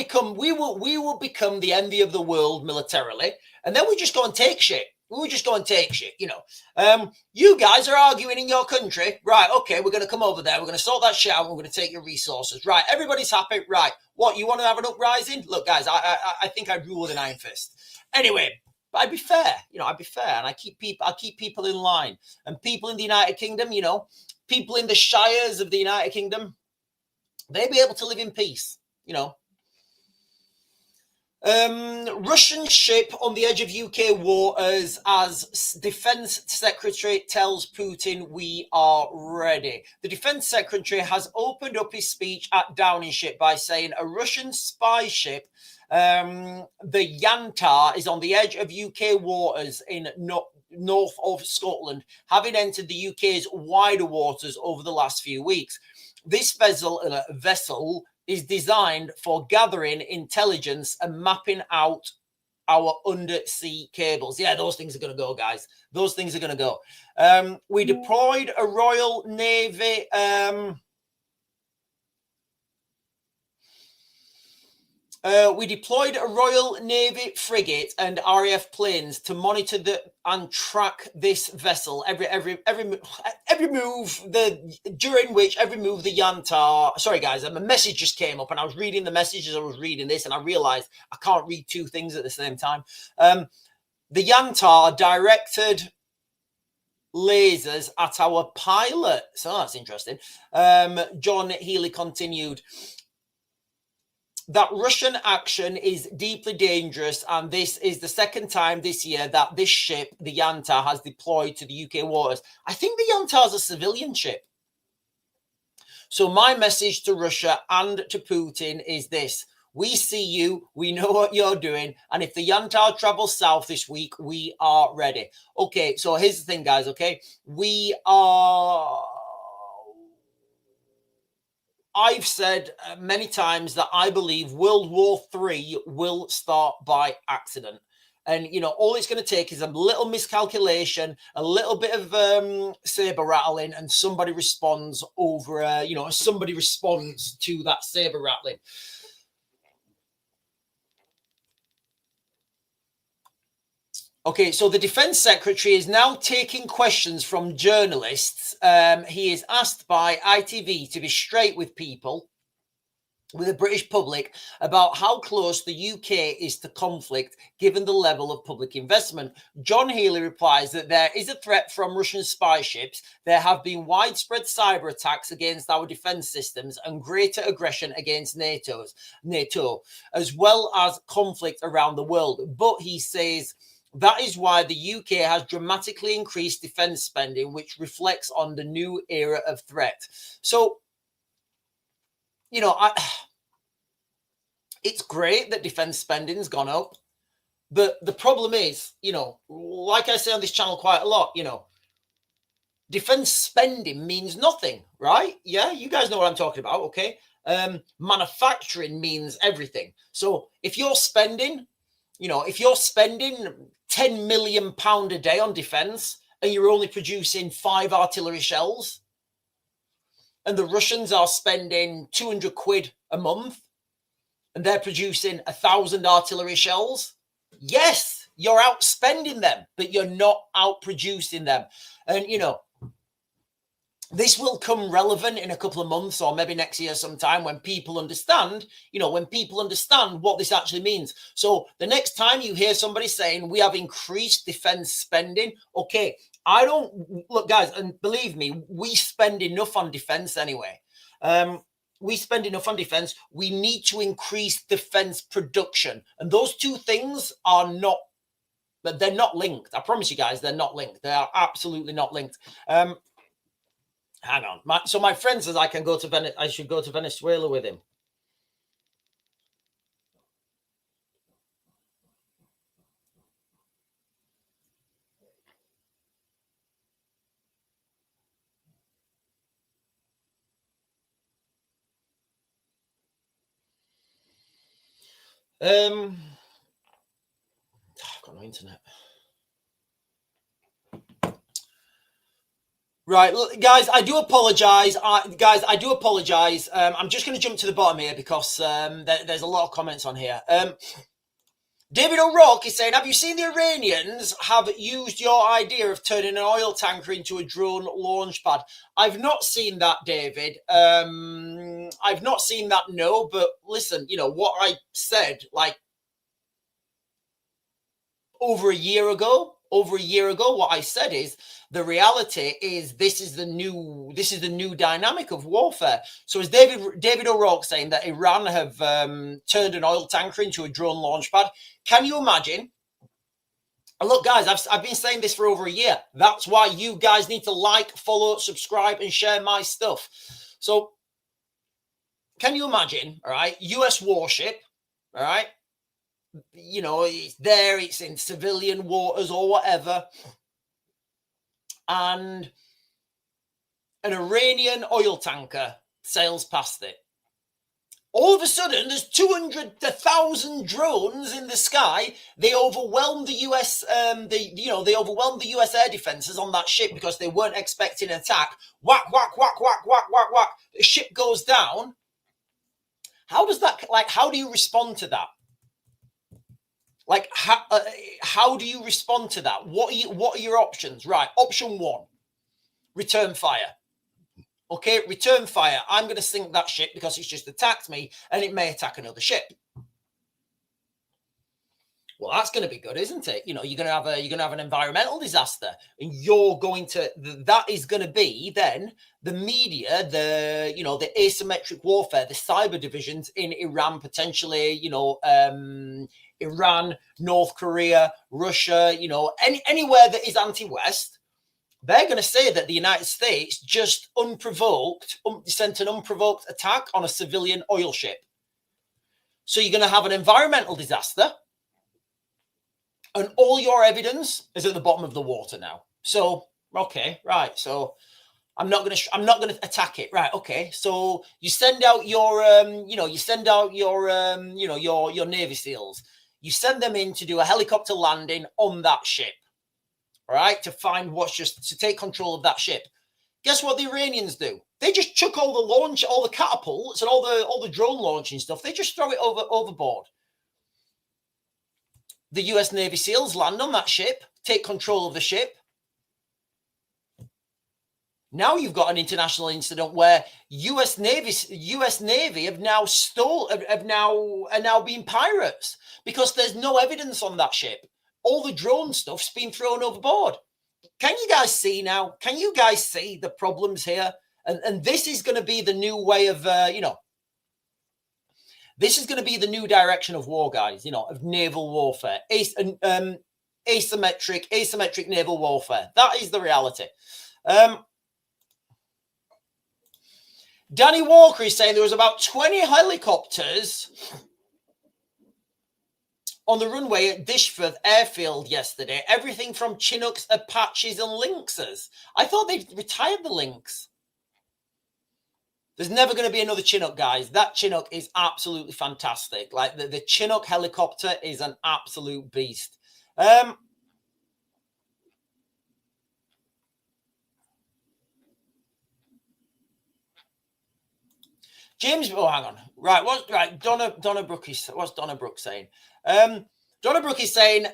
become the envy of the world militarily, and then we just go and take shit. We would just go and take shit, you know. You guys are arguing in your country, right? Okay, we're going to come over there. We're going to sort that shit out. And we're going to take your resources, right? Everybody's happy, right? What, you want to have an uprising? Look, guys, I think I'd rule with an iron fist. Anyway, but I'd be fair, you know. I'd be fair, and I keep people in line, and people in the United Kingdom, you know. People in the shires of the United Kingdom, they'd be able to live in peace, you know. Russian ship on the edge of UK waters as Defense Secretary tells Putin we are ready. The Defense Secretary has opened up his speech at Downing ship by saying a Russian spy ship, the Yantar, is on the edge of UK waters in north of Scotland, having entered the UK's wider waters over the last few weeks. This vessel is designed for gathering intelligence and mapping out our undersea cables. Yeah, those things are going to go, guys. Those things are going to go. We deployed a Royal Navy... we deployed a Royal Navy frigate and RAF planes to monitor and track this vessel every move during which every move the Yantar. Sorry guys, a message just came up and I was reading the message as I was reading this and I realized I can't read two things at the same time. The Yantar directed lasers at our pilot. So that's interesting. John Healy continued. That Russian action is deeply dangerous, and this is the second time this year that this ship, the Yantar, has deployed to the UK waters. I think the Yantar is a civilian ship. So my message to Russia and to Putin is this. We see you, we know what you're doing, and if the Yantar travels south this week, we are ready. Okay, so here's the thing, guys, okay? I've said many times that I believe World War III will start by accident. And, you know, all it's going to take is a little miscalculation, a little bit of saber rattling, and somebody responds somebody responds to that saber rattling. Okay, so the Defense Secretary is now taking questions from journalists. He is asked by ITV to be straight with people, with the British public, about how close the UK is to conflict, given the level of public investment. John Healy replies that there is a threat from Russian spy ships. There have been widespread cyber attacks against our defense systems and greater aggression against NATO, as well as conflict around the world. But he says, that is why the UK has dramatically increased defense spending, which reflects on the new era of threat. So, you know, it's great that defense spending's gone up, but the problem is, you know, like I say on this channel quite a lot, you know, defense spending means nothing, right? Yeah, you guys know what I'm talking about, okay? Manufacturing means everything. So if you're spending, if you're spending £10 million a day on defense and you're only producing 5 artillery shells, and the Russians are spending 200 quid a month and they're producing 1,000 artillery shells, yes, you're outspending them, but you're not outproducing them. And, you know, this will come relevant in a couple of months or maybe next year sometime when people understand, what this actually means. So the next time you hear somebody saying we have increased defense spending, okay, look, guys, and believe me, we spend enough on defense anyway. We spend enough on defense. We need to increase defense production. And those two things but they're not linked. I promise you guys, they're not linked. They are absolutely not linked. Hang on. My friend says I should go to Venezuela with him. no internet. Right, look, guys, I do apologize. I do apologize. I'm just going to jump to the bottom here because there's a lot of comments on here. David O'Rourke is saying, have you seen the Iranians have used your idea of turning an oil tanker into a drone launch pad? I've not seen that, David. I've not seen that, no. But listen, you know, what I said, like, over a year ago, what I said is the reality is this is the new dynamic of warfare. So is David O'Rourke saying that Iran have turned an oil tanker into a drone launch pad? Can you imagine? And look, guys, I've been saying this for over a year. That's why you guys need to like, follow, subscribe, and share my stuff. So can you imagine, all right, US warship, all right, you know, it's there, it's in civilian waters or whatever, and an Iranian oil tanker sails past it. All of a sudden, there's 200,000 drones in the sky. They overwhelmed the US. They overwhelmed the US air defenses on that ship because they weren't expecting an attack. Whack, whack, whack, whack, whack, whack, whack. The ship goes down. How does that? Like, how do you respond to that? Like, how do you respond to that? What are your options? Right. Option one: return fire. Okay, return fire. I'm going to sink that ship because it's just attacked me and it may attack another ship. Well, that's going to be good, isn't it? You know, you're going to have an environmental disaster, and that is going to be then the media, the asymmetric warfare, the cyber divisions in Iran, potentially, Iran, North Korea, Russia, anywhere that is anti-West. They're going to say that the United States just sent an unprovoked attack on a civilian oil ship. So you're going to have an environmental disaster, and all your evidence is at the bottom of the water now. So, okay, right. So I'm not going to attack it. Right. Okay. So you send out your your Navy SEALs. You send them in to do a helicopter landing on that ship. All right, to take control of that ship. Guess what the Iranians do? They just chuck all the catapults and all the drone launching stuff. They just throw it overboard. The US Navy SEALs land on that ship, take control of the ship. Now you've got an international incident where US Navy are now being pirates because there's no evidence on that ship. All the drone stuff's been thrown overboard. Can you guys see now? Can you guys see the problems here? And this is going to be the new way of, this is going to be the new direction of war, guys, of naval warfare, asymmetric naval warfare. That is the reality. Danny Walker is saying there was about 20 helicopters on the runway at Dishforth Airfield yesterday. Everything from Chinooks, Apaches, and Lynxes. I thought they'd retired the Lynx. There's never going to be another Chinook, guys. That Chinook is absolutely fantastic. Like, the Chinook helicopter is an absolute beast. James, oh, hang on. Right, Donna Brooks. What's Donna Brooks saying? Donna Brooke is saying,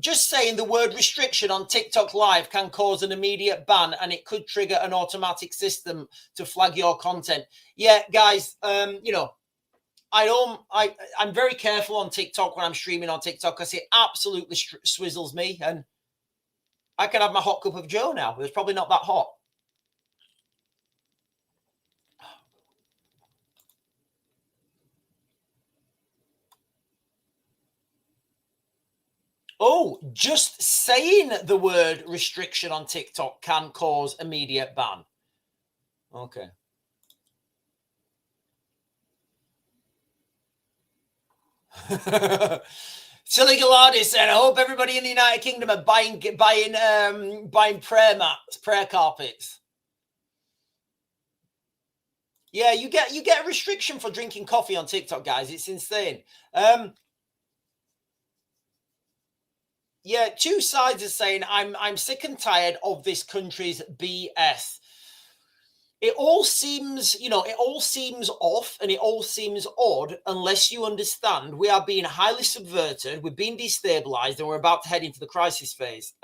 just saying the word restriction on TikTok Live can cause an immediate ban, and it could trigger an automatic system to flag your content. Yeah, guys, I'm very careful on TikTok when I'm streaming on TikTok because it absolutely swizzles me, and I can have my hot cup of Joe now. It's probably not that hot. Oh, just saying the word restriction on TikTok can cause immediate ban. Okay. Silly Gallardi said, I hope everybody in the United Kingdom are buying prayer mats, prayer carpets. Yeah, you get a restriction for drinking coffee on TikTok, guys. It's insane. Yeah, two sides are saying I'm sick and tired of this country's BS. It all seems, it all seems off and it all seems odd unless you understand we are being highly subverted, we're being destabilized, and we're about to head into the crisis phase.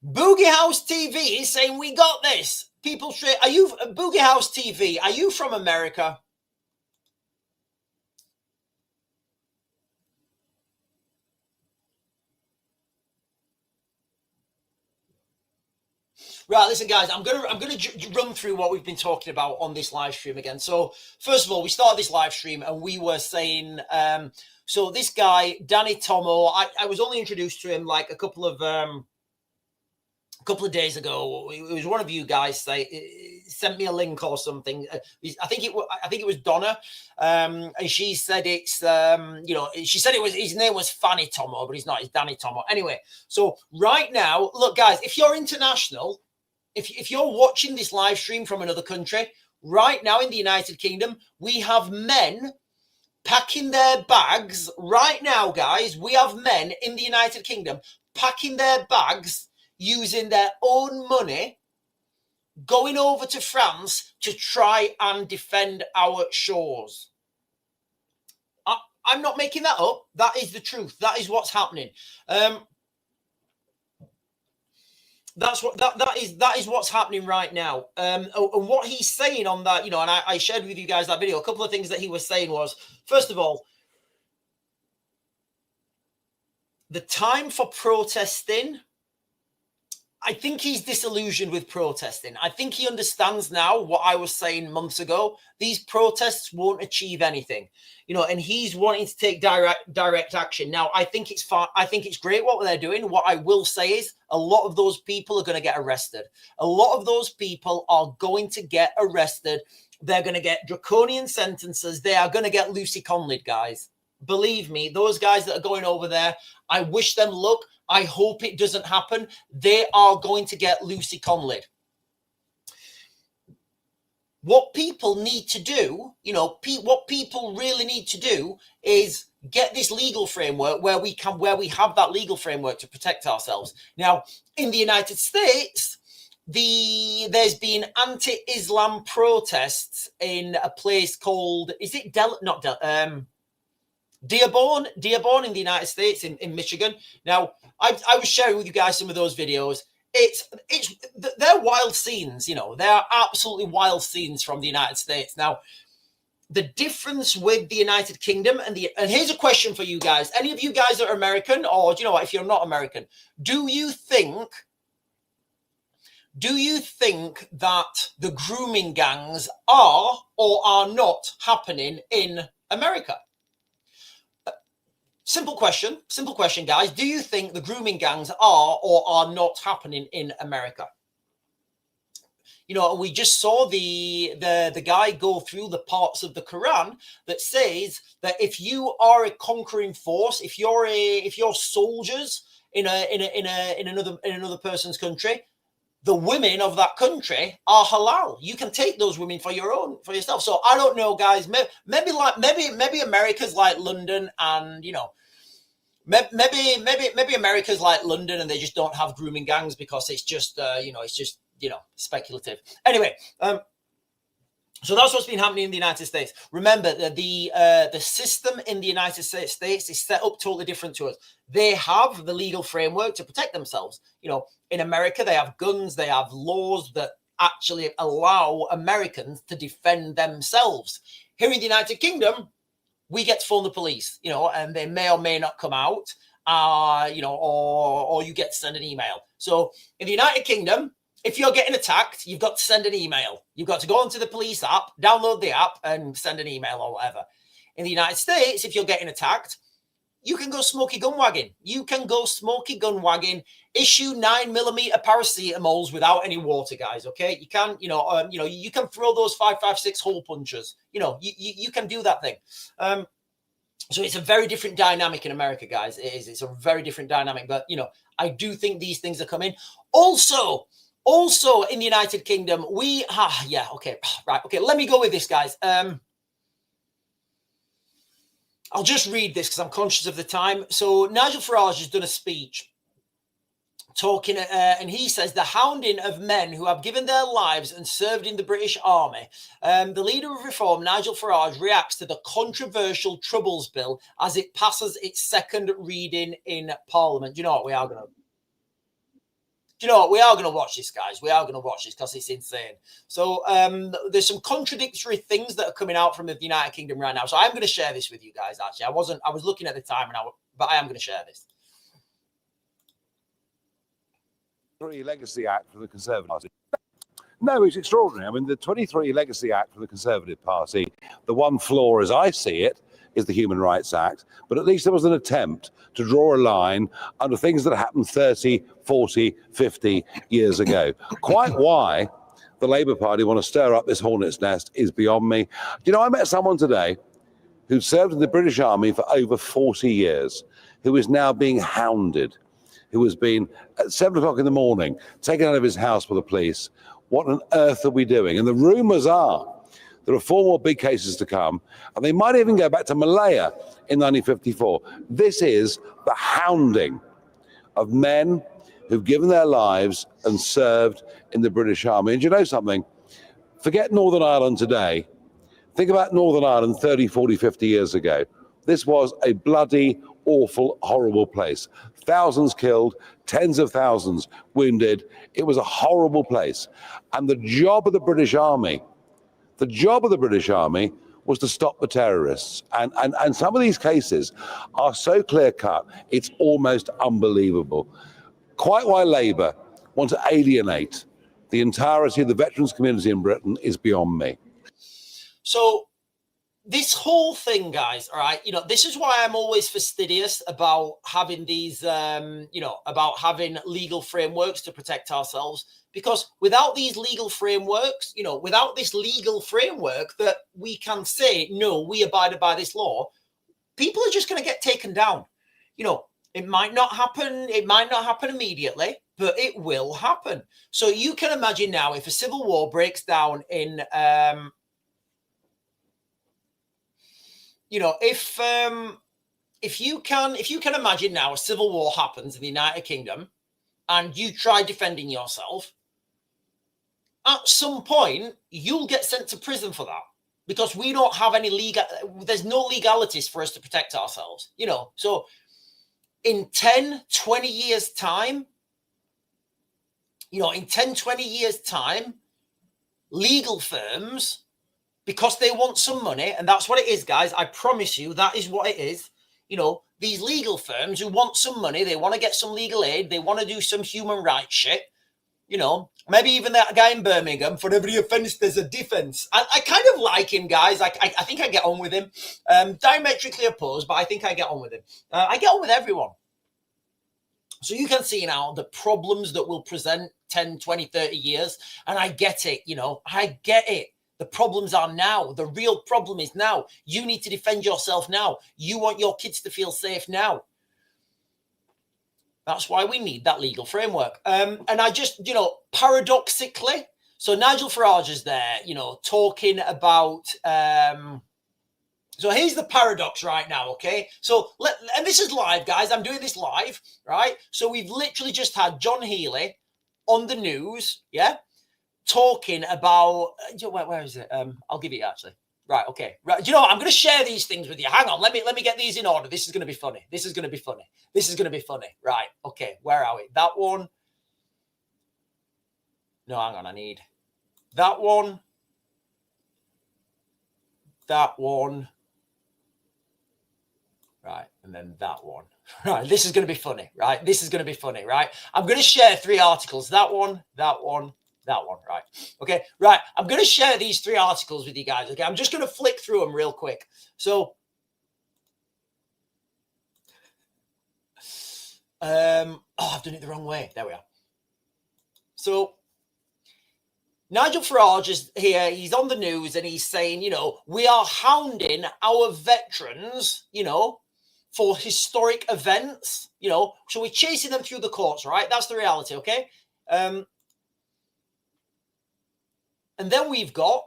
Boogie House TV is saying we got this. People straight, are you Boogie House TV? Are you from America? Right, listen, guys. I'm gonna run through what we've been talking about on this live stream again. So, first of all, we started this live stream and we were saying, so this guy Danny Tomo, I was only introduced to him like a couple of days ago. It was one of you guys sent me a link or something. I think it was Donna, and she said it's she said his name was Fanny Tomo, but he's not. It's Danny Tomo. Anyway, so right now, look, guys, if you're international. If you're watching this live stream from another country, right now in the United Kingdom, we have men packing their bags. Right now, guys, we have men in the United Kingdom packing their bags using their own money, going over to France to try and defend our shores. I'm not making that up. That is the truth. That is what's happening. That is what's happening right now. And what he's saying on that, and I shared with you guys that video. A couple of things that he was saying was, first of all, the time for protesting. I think he's disillusioned with protesting. I think he understands now what I was saying months ago. These protests won't achieve anything, and he's wanting to take direct action. Now, I think it's fine. I think it's great what they're doing. What I will say is a lot of those people are going to get arrested. A lot of those people are going to get arrested. They're going to get draconian sentences. They are going to get Lucy Conlid, guys. Believe me, those guys that are going over there, I wish them luck. I hope it doesn't happen. They are going to get Lucy Conlid. What people need to do, what people really need to do is get this legal framework where we have that legal framework to protect ourselves. Now, in the United States, there's been anti-Islam protests in a place called, is it Dearborn in the United States, in Michigan. Now, I was sharing with you guys some of those videos. They're wild scenes, they're absolutely wild scenes from the United States. Now, the difference with the United Kingdom and here's a question for you guys. Any of you guys that are American, or do you know what, if you're not American, do you think that the grooming gangs are or are not happening in America? Simple question, guys. Do you think the grooming gangs are or are not happening in America? We just saw the guy go through the parts of the Quran that says that if you are a conquering force, if you're soldiers in another person's country, the women of that country are halal. You can take those women for yourself. So I don't know, guys. Maybe America's like London, and maybe America's like London, and they just don't have grooming gangs because it's just speculative. Anyway, so that's what's been happening in the United States. Remember that the system in the United States is set up totally different to us. They have the legal framework to protect themselves. In America, they have guns, they have laws that actually allow Americans to defend themselves. Here in the United Kingdom, we get to phone the police, and they may or may not come out, or you get to send an email. So in the United Kingdom, if you're getting attacked, you've got to send an email. You've got to go onto the police app, download the app, and send an email or whatever. In the United States, if you're getting attacked, you can go smoky gun wagging. Issue 9mm paracetamols without any water, guys. Okay, you can, you can throw those 5.56 hole punchers. You can do that thing. So it's a very different dynamic in America, guys. It is. It's a very different dynamic. But I do think these things are coming. Also in the United Kingdom, okay. Let me go with this, guys. I'll just read this because I'm conscious of the time. So Nigel Farage has done a speech talking, and he says the hounding of men who have given their lives and served in the British Army. The leader of Reform, Nigel Farage, reacts to the controversial Troubles Bill as it passes its second reading in Parliament. Do you know what? We are going to watch this, guys. We are going to watch this because it's insane. So there's some contradictory things that are coming out from the United Kingdom right now. So I'm going to share this with you guys. Actually, I was looking at the time, but I am going to share this. Legacy Act for the Conservative Party. No, it's extraordinary. I mean, the 23 Legacy Act for the Conservative Party, the one flaw, as I see it, is the Human Rights Act. But at least there was an attempt to draw a line under things that happened 30, 40, 50 years ago. Quite why the Labour Party want to stir up this hornet's nest is beyond me. You know, I met someone today who served in the British Army for over 40 years, who is now being hounded, who has been at 7 o'clock in the morning taken out of his house by the police. What on earth are we doing? And the rumours are there are 4 more big cases to come, and they might even go back to Malaya in 1954. This is the hounding of men who've given their lives and served in the British Army. And you know something? Forget Northern Ireland today. Think about Northern Ireland 30, 40, 50 years ago. This was a bloody, awful, horrible place. Thousands killed, tens of thousands wounded. It was a horrible place. And the job of the British Army was to stop the terrorists. And some of these cases are so clear-cut, it's almost unbelievable. Quite why Labour want to alienate the entirety of the veterans community in Britain is beyond me. So this whole thing, guys, all right, this is why I'm always fastidious about having these, about having legal frameworks to protect ourselves. Because without these legal frameworks, without this legal framework that we can say, no, we abided by this law, people are just going to get taken down. It might not happen. It might not happen immediately, but it will happen. So you can imagine now if a civil war breaks down in, if you can imagine now a civil war happens in the United Kingdom and you try defending yourself, at some point you'll get sent to prison for that because we don't have any there's no legalities for us to protect ourselves, so in 10, 20 years time, legal firms, because they want some money, and that's what it is, guys. I promise you, that is what it is. These legal firms who want some money, they want to get some legal aid, they want to do some human rights shit. Maybe even that guy in Birmingham, for every offence, there's a defence. I kind of like him, guys. I think I get on with him. Diametrically opposed, but I think I get on with him. I get on with everyone. So you can see now the problems that will present 10, 20, 30 years. And I get it, I get it. The problems are now. The real problem is now. You need to defend yourself now. You want your kids to feel safe now. That's why we need that legal framework. And I just, paradoxically, so Nigel Farage is there, talking about, so here's the paradox right now, okay? So, and this is live, guys. I'm doing this live, right? So we've literally just had John Healey on the news, yeah? Talking about, where is it? I'll give it actually. Right, okay. Right, do you know what? I'm going to share these things with you. Hang on, let me get these in order. This is going to be funny. This is going to be funny. Right, okay. Where are we? That one. No, hang on. I need that one. That one. Right, and then that one. Right, this is going to be funny. Right, this is going to be funny. Right, I'm going to share 3 articles. That one. Right. Okay. Right. I'm going to share these 3 articles with you guys. Okay. I'm just going to flick through them real quick. So, I've done it the wrong way. There we are. So, Nigel Farage is here. He's on the news and he's saying, we are hounding our veterans, for historic events, so we're chasing them through the courts, right? That's the reality. Okay. And then we've got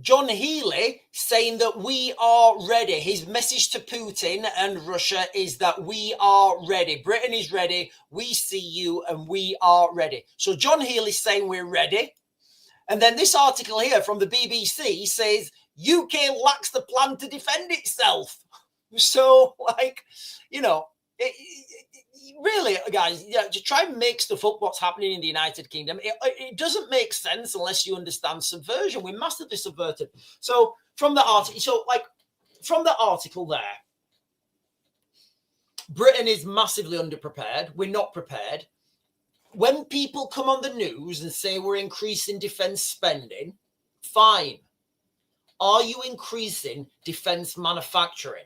John Healey saying that we are ready. His message to Putin and Russia is that we are ready. Britain is ready. We see you and we are ready. So John Healey saying we're ready. And then this article here from the BBC says UK lacks the plan to defend itself. So, like, you know, really, guys, yeah, to try and make stuff up what's happening in the United Kingdom, it doesn't make sense unless you understand subversion. We're massively subverted. So from the article there, Britain is massively underprepared. We're not prepared. When people come on the news and say we're increasing defense spending, fine. Are you increasing defense manufacturing?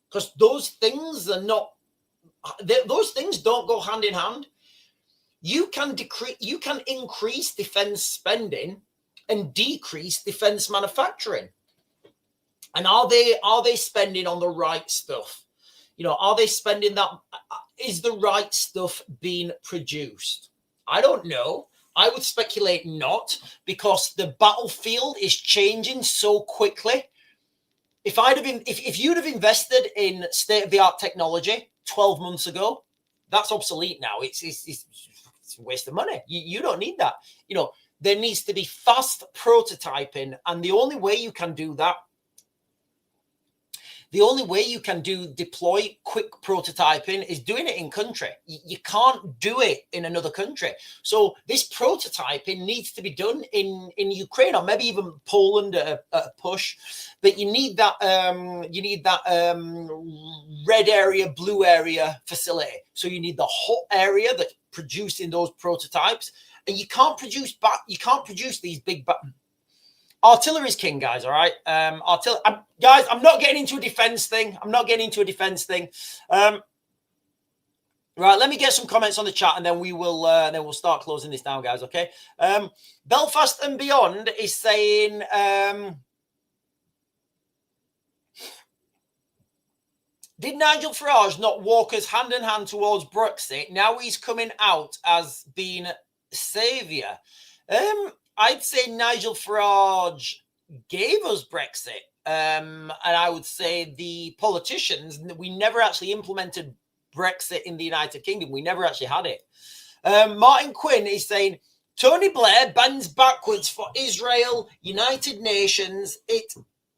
Because those things are not, those things don't go hand in hand. You can increase defense spending and decrease defense manufacturing. And are they spending on the right stuff? You know, are they spending that? Is the right stuff being produced? I don't know. I would speculate not, because the battlefield is changing so quickly. If you'd have invested in state-of-the-art technology 12 months ago, that's obsolete now. It's a waste of money. You don't need that. You know, there needs to be fast prototyping, and the only way you can do that, deploy quick prototyping is doing it in country. You can't do it in another country. So this prototyping needs to be done in Ukraine, or maybe even Poland at a push. But you need that red area, blue area facility. So you need the hot area that's producing those prototypes, and you can't produce these big. Artillery's king, guys. All right, guys. I'm not getting into a defense thing. Right, let me get some comments on the chat, and then we'll start closing this down, guys. Okay. Belfast and Beyond is saying. Did Nigel Farage not walk us hand in hand towards Brexit? Now he's coming out as being saviour. I'd say Nigel Farage gave us Brexit. And I would say the politicians, we never actually implemented Brexit in the United Kingdom. We never actually had it. Martin Quinn is saying, Tony Blair bends backwards for Israel, United Nations. It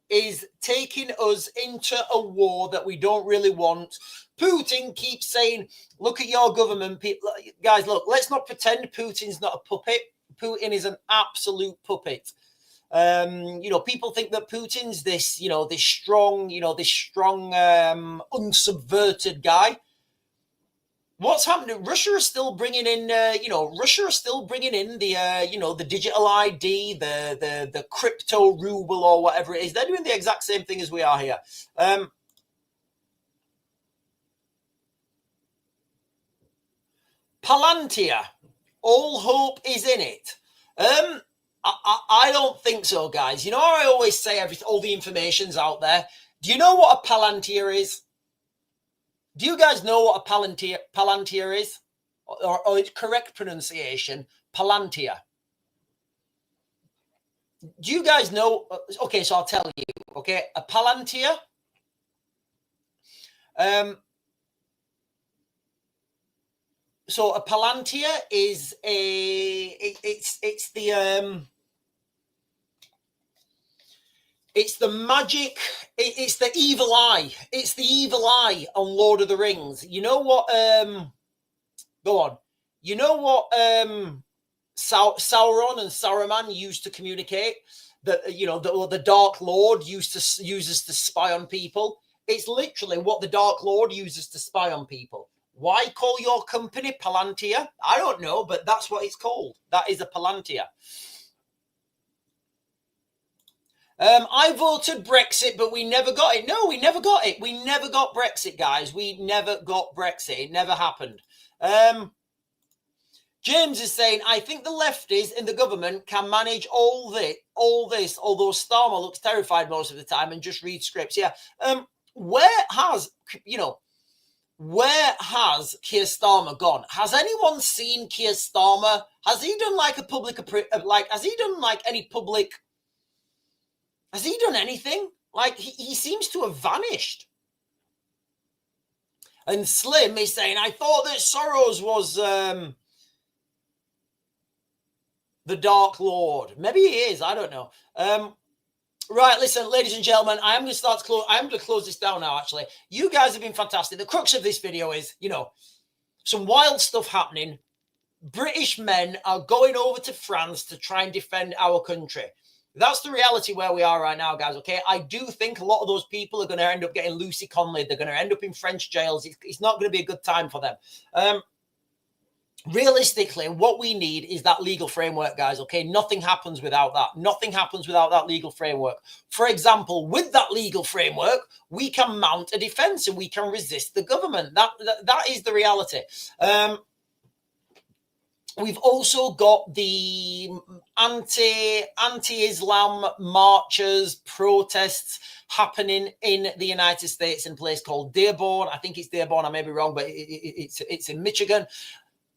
is taking us into a war that we don't really want. Putin keeps saying, look at your government. People, guys, look, let's not pretend Putin's not a puppet. Putin is an absolute puppet. You know, people think that Putin's this strong, unsubverted guy. What's happening? Russia is still bringing in, the digital ID, the crypto ruble or whatever it is. They're doing the exact same thing as we are here. Palantir, all hope is in it. I don't think so, guys. You know, I always say all the information's out there. Do you know what a Palantir is? Do you guys know what a Palantir is? Or its correct pronunciation, Palantir. Do you guys know? Okay, so I'll tell you. Okay, a Palantir. So a Palantir is it's the magic, it's the evil eye. It's the evil eye on Lord of the Rings. You know what? Go on. You know what? Sauron and Saruman used to communicate. That the Dark Lord uses to spy on people. It's literally what the Dark Lord uses to spy on people. Why call your company Palantir? I don't know, but that's what it's called. That is a Palantir. I voted Brexit, but we never got it. No, we never got it. We never got Brexit, guys. We never got Brexit. It never happened. James is saying, I think the lefties in the government can manage all this, although Starmer looks terrified most of the time and just reads scripts. Yeah. Where has Keir Starmer gone? Has anyone seen Keir Starmer? Has he done like any public Has he done anything? Like, he seems to have vanished. And Slim is saying, I thought that Soros was the Dark Lord. Maybe he is. I don't know. Right, listen, ladies and gentlemen, I am going to close this down now, actually. You guys have been fantastic. The crux of this video is, you know, some wild stuff happening. British men are going over to France to try and defend our country. That's the reality where we are right now, guys, okay? I do think a lot of those people are going to end up getting Lucy Conley. They're going to end up in French jails. It's not going to be a good time for them. Realistically, what we need is that legal framework, guys, okay? Nothing happens without that. Nothing happens without that legal framework. For example, with that legal framework, we can mount a defense and we can resist the government. That is the reality. We've also got the anti-Islam marches, protests happening in the United States in a place called Dearborn. I think it's Dearborn. I may be wrong, but it's in Michigan.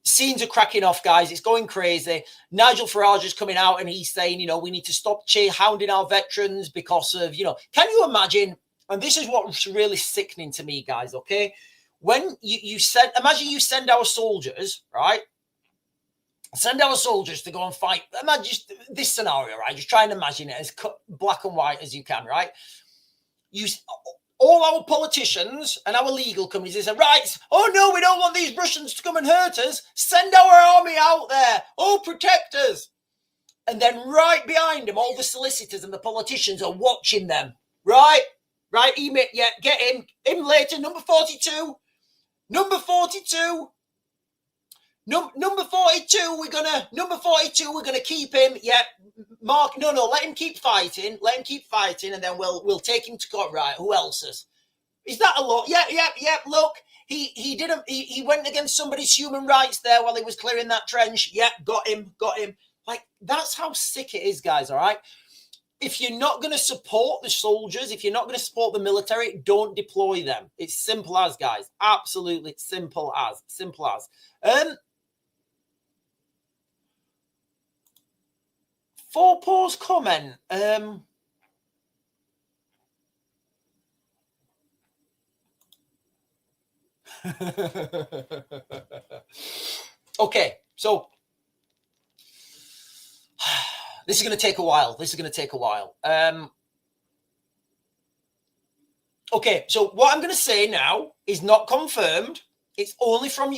Scenes are cracking off, guys. It's going crazy. Nigel Farage is coming out and he's saying, you know, we need to stop hounding our veterans because of, you know, can you imagine? And this is what's really sickening to me, guys, okay? When imagine you send our soldiers, right? Send our soldiers to go and fight. Imagine just this scenario, right? Just try and imagine it as black and white as you can, right? All our politicians and our legal companies, they say, right, oh no, we don't want these Russians to come and hurt us. Send our army out there. Oh, protect us. And then right behind them, all the solicitors and the politicians are watching them. Right? Right, yeah, get him. Him later, number 42. Number 42. Number 42, we're gonna keep him. Yeah, Mark. No, let him keep fighting. And then we'll take him to court. Right? Who else is that a lot? Yeah. Look, he went against somebody's human rights there while he was clearing that trench. Yeah, got him. Like, that's how sick it is, guys. All right. If you're not going to support the soldiers, if you're not going to support the military, don't deploy them. It's simple as, guys. Absolutely simple as. For pause comment. Okay, so this is going to take a while. Okay, so what I'm going to say now is not confirmed. It's only from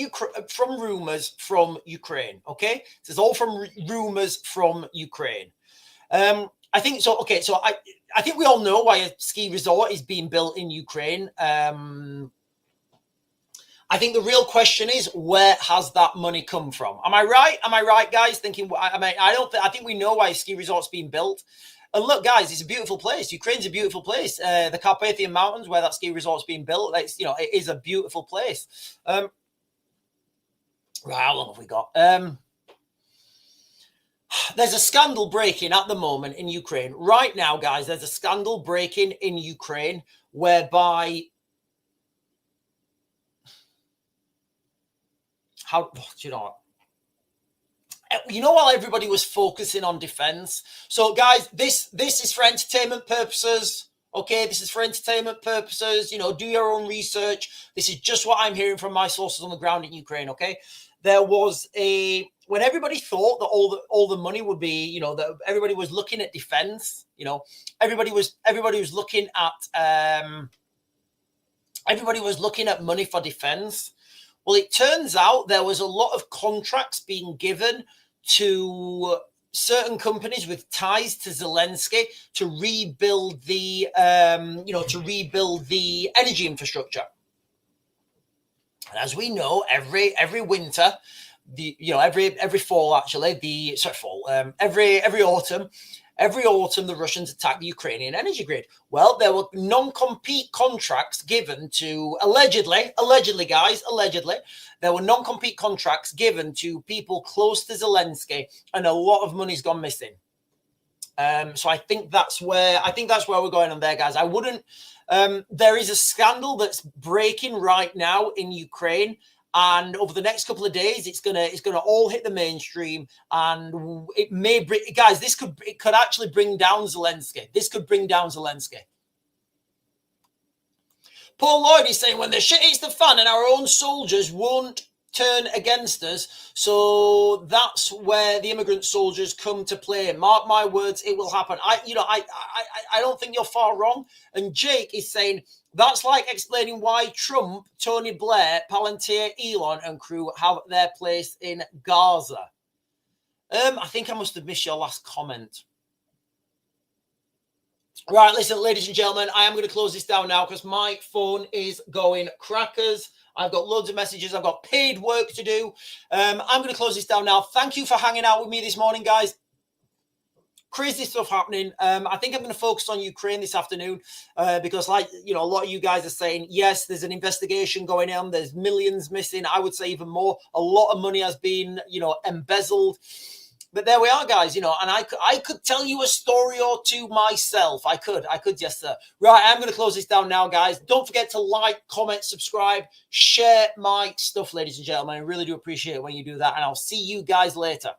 rumors from Ukraine. Okay, this is all from rumors from Ukraine. I think so. Okay, so I think we all know why a ski resort is being built in Ukraine. I think the real question is, where has that money come from? Am I right, guys? Thinking, I think we know why a ski resort's being built. And look, guys, it's a beautiful place. Ukraine's a beautiful place. The Carpathian Mountains, where that ski resort's being built, it is a beautiful place. Right, how long have we got? There's a scandal breaking at the moment in Ukraine. Right now, guys, there's a scandal breaking in Ukraine whereby... while everybody was focusing on defense. So, guys, this is for entertainment purposes. Okay, this is for entertainment purposes. You know, do your own research. This is just what I'm hearing from my sources on the ground in Ukraine. Okay, there was when everybody thought that all the money would be, you know, that everybody was looking at defense. You know, everybody was looking at money for defense. Well, it turns out there was a lot of contracts being given to certain companies with ties to Zelensky to rebuild the energy infrastructure. And as we know, every winter, every fall actually, every autumn, the Russians attack the Ukrainian energy grid. Well, there were non-compete contracts given to, allegedly, there were non-compete contracts given to people close to Zelensky, and a lot of money's gone missing. So I think that's where we're going on there, guys. I wouldn't. There is a scandal that's breaking right now in Ukraine. And over the next couple of days, it's gonna all hit the mainstream, and it may bring, guys, it could actually bring down Zelensky. This could bring down Zelensky. Paul Lloyd is saying, when the shit hits the fan and our own soldiers won't turn against us, so that's where the immigrant soldiers come to play. Mark my words, it will happen. I don't think you're far wrong. And Jake is saying, that's like explaining why Trump, Tony Blair, Palantir, Elon and crew have their place in Gaza. I think I must have missed your last comment. Right, listen, ladies and gentlemen, I am going to close this down now because my phone is going crackers. I've got loads of messages. I've got paid work to do. I'm going to close this down now. Thank you for hanging out with me this morning, guys. Crazy stuff happening. I think I'm going to focus on Ukraine this afternoon because, like, you know, a lot of you guys are saying, yes, there's an investigation going on. There's millions missing. I would say even more. A lot of money has been, you know, embezzled. But there we are, guys, you know, and I could tell you a story or two myself. I could, yes, sir. Right, I'm going to close this down now, guys. Don't forget to like, comment, subscribe, share my stuff, ladies and gentlemen. I really do appreciate it when you do that, and I'll see you guys later.